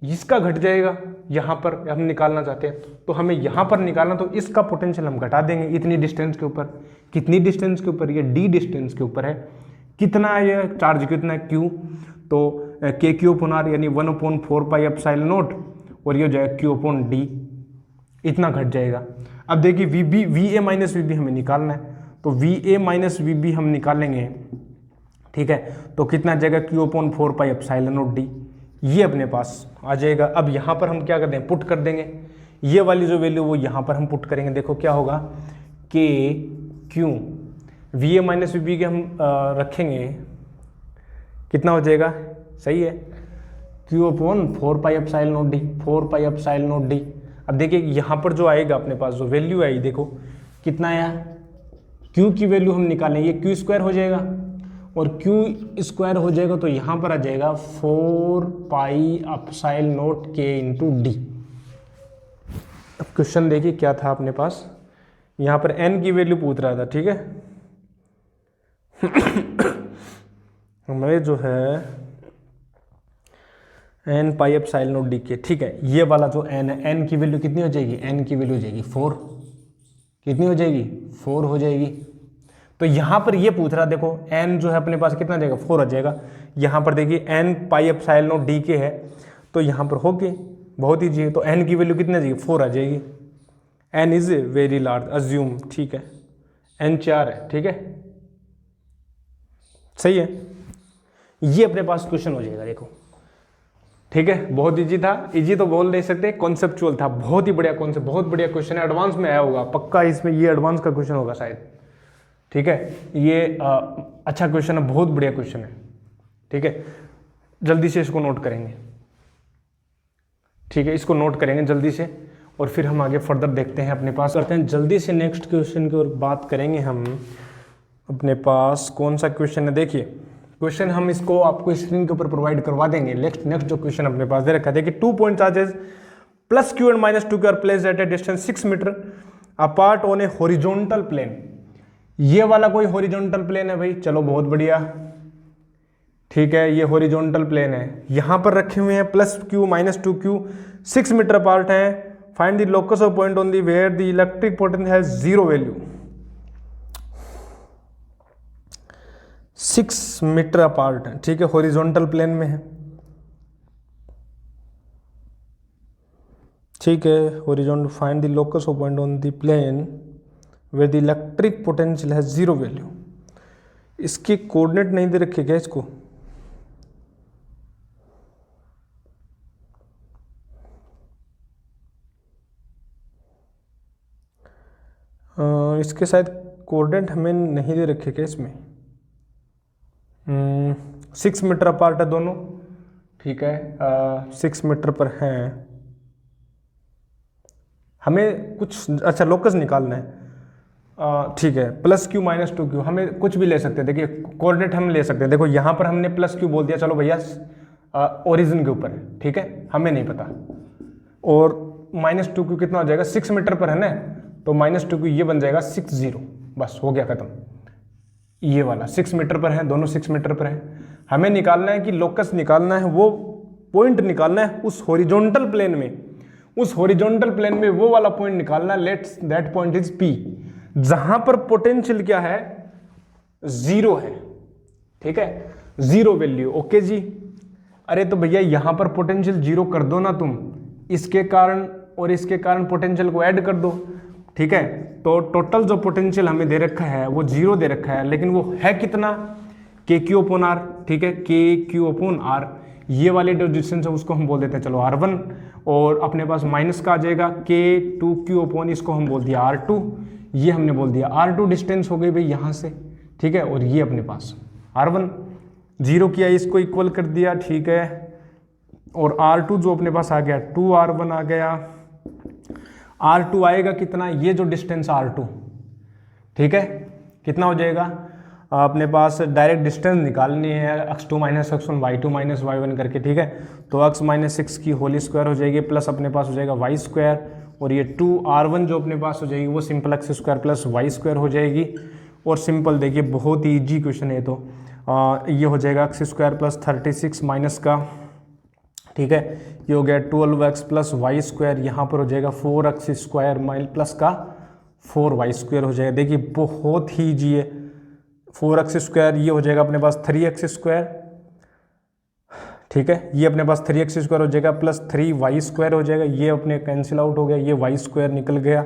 इसका घट जाएगा। यहां पर हम निकालना चाहते हैं तो हमें यहां पर निकालना, तो इसका पोटेंशियल हम घटा देंगे इतनी डिस्टेंस के ऊपर। कितनी डिस्टेंस के ऊपर, ये D डिस्टेंस के ऊपर है। कितना है ये चार्ज, कितना है Q, तो KQ/R यानी 1/4πε0, और ये हो जाएगा Q/D, इतना घट जाएगा। अब देखिए VA माइनस VB हमें निकालना है, तो VA माइनस VB हम निकालेंगे, ठीक है, तो कितना जाएगा, Q/4πε0D, ये अपने पास आ जाएगा। अब यहाँ पर हम क्या कर दें, पुट कर देंगे, ये वाली जो वैल्यू वो यहाँ पर हम पुट करेंगे। देखो क्या होगा, KQ, VA माइनस VB के हम रखेंगे, कितना हो जाएगा, सही है, Q/4πε0D, 4πε0D। अब देखिए यहाँ पर जो आएगा अपने पास जो वैल्यू आई, देखो कितना आया, Q की वैल्यू हम निकालें, ये Q² हो जाएगा, और Q² हो जाएगा तो यहाँ पर आ जाएगा 4πε0K × D। अब क्वेश्चन देखिए क्या था अपने पास, यहाँ पर N की वैल्यू पूछ रहा था, ठीक है हमें जो है N πε0D के, ठीक है, ये वाला जो N है, N की वैल्यू कितनी हो जाएगी, N की वैल्यू हो जाएगी 4, कितनी हो जाएगी, 4 हो जाएगी। तो यहाँ पर ये पूछ रहा, देखो N जो है अपने पास कितना जाएगा, 4 आ जाएगा। यहाँ पर देखिए N πε0D के है, तो यहाँ पर हो के बहुत ईजी है, तो N की वैल्यू कितनी आ जाएगी, 4 आ जाएगी। N is very large, assume, ठीक है, N 4 है, ठीक है, सही है। ये अपने पास क्वेश्चन हो जाएगा, देखो, ठीक है, बहुत इजी था। इजी तो बोल नहीं सकते, कॉन्सेप्चुअल था, बहुत ही बढ़िया कॉन्सेप्ट, बहुत बढ़िया क्वेश्चन है, एडवांस में आया होगा पक्का, इसमें ये एडवांस का क्वेश्चन होगा शायद, ठीक है। ये अच्छा क्वेश्चन है, बहुत बढ़िया क्वेश्चन है, ठीक है। जल्दी से इसको नोट करेंगे, ठीक है, इसको नोट करेंगे जल्दी से, और फिर हम आगे फर्दर देखते हैं। अपने पास करते हैं जल्दी से नेक्स्ट क्वेश्चन की ओर बात करेंगे हम। अपने पास कौन सा क्वेश्चन है, देखिए क्वेश्चन हम इसको आपको स्क्रीन के ऊपर प्रोवाइड करवा देंगे। नेक्स्ट जो क्वेश्चन अपने पास दे रखा है, देखिए 2 point charges +Q and -2Q are placed at a distance 6 metre apart on a horizontal plane. ये वाला कोई हॉरिजॉन्टल प्लेन है भाई, चलो बहुत बढ़िया। ठीक है, ये हॉरिजॉन्टल प्लेन है, यहां पर रखे हुए हैं plus q minus 2q 6 metre apart है। Find the locus of point on the where the electric potential has zero value. 6 metre apart है, ठीक है, हॉरिजॉन्टल प्लेन में है, ठीक है। Horizontal find the locus of point on the plane where the electric potential has zero value. इसके coordinate नहीं दे रखे क्या इसको? इसके शायद कोऑर्डिनेट हमें नहीं दे रखे क्या इसमें? 6 मीटर अपार्ट है दोनों, ठीक है, 6 मीटर पर हैं। हमें कुछ अच्छा लोकस निकालना है, ठीक है, प्लस क्यू माइनस 2q, हमें कुछ भी ले सकते हैं। देखिए कोऑर्डिनेट हम ले सकते हैं, देखो यहाँ पर हमने प्लस क्यू बोल दिया, चलो भैया ओरिजिन के ऊपर, ठीक है, हमें नहीं पता। और माइनस 2q कितना हो जाएगा? 6 मीटर पर है ना, तो माइनस 2q ये बन जाएगा 60, बस हो गया खत्म। ये वाला 6 मीटर पर है, दोनों 6 मीटर पर है। हमें निकालना है कि लोकस निकालना है, वो पॉइंट निकालना है उस हॉरिजॉन्टल प्लेन में, उस हॉरिजॉन्टल प्लेन में वो वाला पॉइंट निकालना है। Let's that point is P, जहां पर पोटेंशियल क्या है? जीरो है, ठीक है, जीरो वैल्यू। ओके जी, अरे तो भैया यहां पर पोटेंशियल जीरो कर दो ना तुम, इसके कारण और इसके कारण पोटेंशियल को ऐड कर दो, ठीक है। तो टोटल जो पोटेंशियल हमें दे रखा है वो जीरो दे रखा है, लेकिन वो है कितना? KQ/R, ठीक है, KQ/R। ये वाले जो डिस्टेंस है उसको हम बोल देते हैं चलो R1, और अपने पास माइनस का आ जाएगा K2Q/, इसको हम बोल दिया R2, ये हमने बोल दिया R2 डिस्टेंस हो गई भाई यहाँ से, ठीक है। और ये अपने पास R1 जीरो किया, इसको इक्वल कर दिया, ठीक है। और R2 जो अपने पास आ गया 2R1 आ गया, R2 आएगा कितना? ये जो डिस्टेंस R2, ठीक है, कितना हो जाएगा? अपने पास डायरेक्ट डिस्टेंस निकालनी है, x2 minus x1 y2 minus y1 करके, ठीक है। तो x माइनस 6 की होली स्क्वायर हो जाएगी, प्लस अपने पास हो जाएगा y स्क्वायर, और ये 2R1 जो अपने पास हो जाएगी वो simple x square plus y square हो जाएगी। और सिंपल देखिए बहुत ही ईजी क्वेश्चन है, तो ये हो जाएगा x स्क्वायर प्लस 36 माइनस का, ठीक है, ये हो गया 12x प्लस वाई स्क्वायर, यहाँ पर हो जाएगा 4x स्क्वायर माइल प्लस का 4y स्क्वायर हो जाएगा। देखिए बहुत ही ईजी है, 4x स्क्वायर, ये हो जाएगा अपने पास 3x स्क्वायर, ठीक है, ये अपने पास 3x स्क्वायर हो जाएगा प्लस 3y स्क्वायर हो जाएगा, ये अपने कैंसिल आउट हो गया, ये y स्क्वायर निकल गया,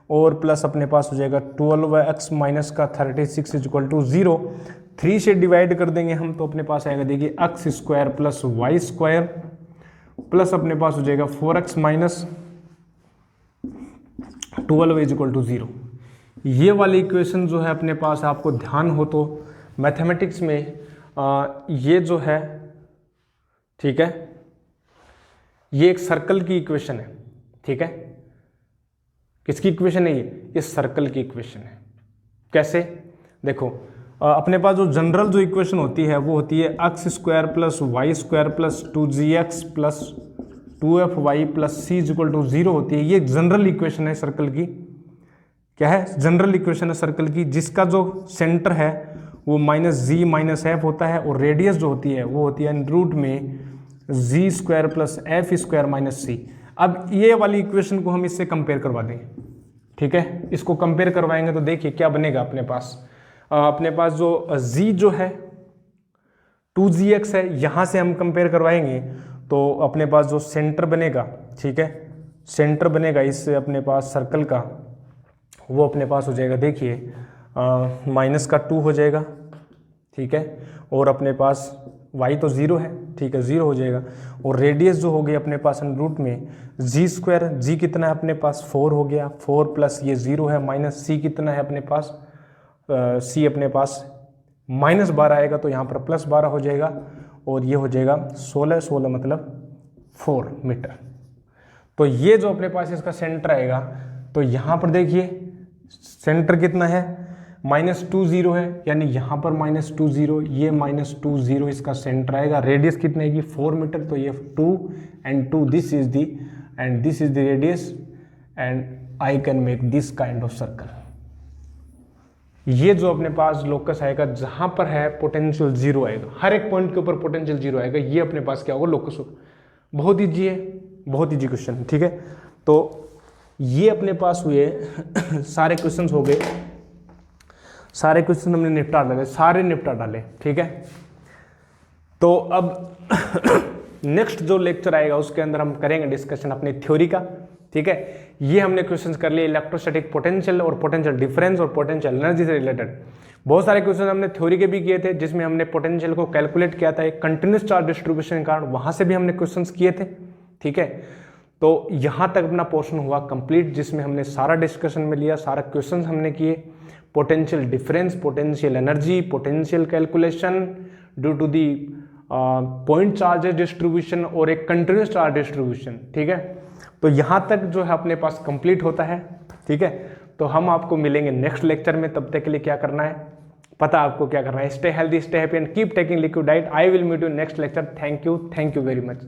और प्लस अपने पास हो जाएगा 12x माइनस का 36 इक्वल टू 0, 3 से डिवाइड कर देंगे हम तो अपने पास आएगा देखिए x square plus y square, plus अपने पास हो जाएगा 4x minus 12 is equal to 0। ये वाली इक्वेशन जो है अपने पास, आपको ध्यान हो तो मैथमेटिक्स में ये जो है, ठीक है, ये एक सर्कल की इक्वेशन है, ठीक है। किसकी इक्वेशन है ये सर्कल की इक्वेशन है। कैसे? देखो अपने पास जो जनरल जो इक्वेशन होती है वो होती है x square plus y square plus 2gx plus 2fy plus c equal to 0 होती है। ये जनरल इक्वेशन है सर्कल की। क्या है? जनरल इक्वेशन है सर्कल की, जिसका जो सेंटर है वो माइनस जी माइनस एफ होता है, और रेडियस जो होती है वो होती है रूट में g square plus f square minus c. अब ये वाली इक्वेशन को हम इससे कंपेयर करवा देंगे, ठीक है। इसको कंपेयर करवाएंगे तो देखिए क्या बनेगा अपने पास। अपने पास जो z जो है 2gx है, यहाँ से हम कंपेयर करवाएंगे तो अपने पास जो सेंटर बनेगा, ठीक है, सेंटर बनेगा इससे अपने पास सर्कल का, वो अपने पास हो जाएगा देखिए माइनस का 2 हो जाएगा, ठीक है। और अपने पास y तो 0 है, ठीक है, 0 हो जाएगा। और रेडियस जो हो गई अपने पास रूट में जी स्क्वायर, जी कितना है अपने पास 4 हो गया, 4 प्लस ये 0 है माइनस सी कितना है अपने पास, सी अपने पास माइनस 12 आएगा तो यहाँ पर प्लस 12 हो जाएगा, और ये हो जाएगा 16 मतलब 4 मीटर। तो ये जो अपने पास इसका सेंटर आएगा, तो यहाँ पर देखिए सेंटर कितना है -2 0 है, यानी यहाँ पर -2 0, ये -2 0 इसका सेंटर आएगा। रेडियस कितनी आएगी 4 मीटर, तो ये 2 and 2 this is the radius, and I can make this kind of circle. ये जो अपने पास लोकस आएगा जहां पर है पोटेंशियल जीरो आएगा, हर एक पॉइंट के ऊपर पोटेंशियल जीरो आएगा, ये अपने पास क्या होगा, लोकस होगा। बहुत ईजी है, बहुत ईजी क्वेश्चन है, ठीक है। तो ये अपने पास हुए सारे क्वेश्चन हो गए, सारे क्वेश्चन हमने निपटा डाले, सारे निपटा डाले, ठीक है। तो अब नेक्स्ट जो लेक्चर आएगा उसके अंदर हम करेंगे डिस्कशन अपनी थ्योरी का, ठीक है। ये हमने क्वेश्चंस कर लिए इलेक्ट्रोस्टैटिक पोटेंशियल और पोटेंशियल डिफरेंस और पोटेंशियल एनर्जी से रिलेटेड। बहुत सारे क्वेश्चन हमने थ्योरी के भी किए थे, जिसमें हमने पोटेंशियल को कैलकुलेट किया था एक कंटिन्यूस चार्ज डिस्ट्रीब्यूशन के कारण, वहां से भी हमने क्वेश्चंस किए थे, ठीक है। तो यहां तक अपना पोर्शन हुआ कंप्लीट, जिसमें हमने सारा डिस्कशन में लिया, सारा क्वेश्चन हमने किए, potential difference, potential energy, potential calculation due to the point charges distribution और एक कंटिन्यूस चार्ज डिस्ट्रीब्यूशन, ठीक है। तो यहाँ तक जो है अपने पास कंप्लीट होता है, ठीक है। तो हम आपको मिलेंगे नेक्स्ट लेक्चर में, तब तक के लिए क्या करना है, पता आपको क्या करना है, stay healthy, stay happy and keep taking liquid diet. I will meet you next lecture. Thank you very much.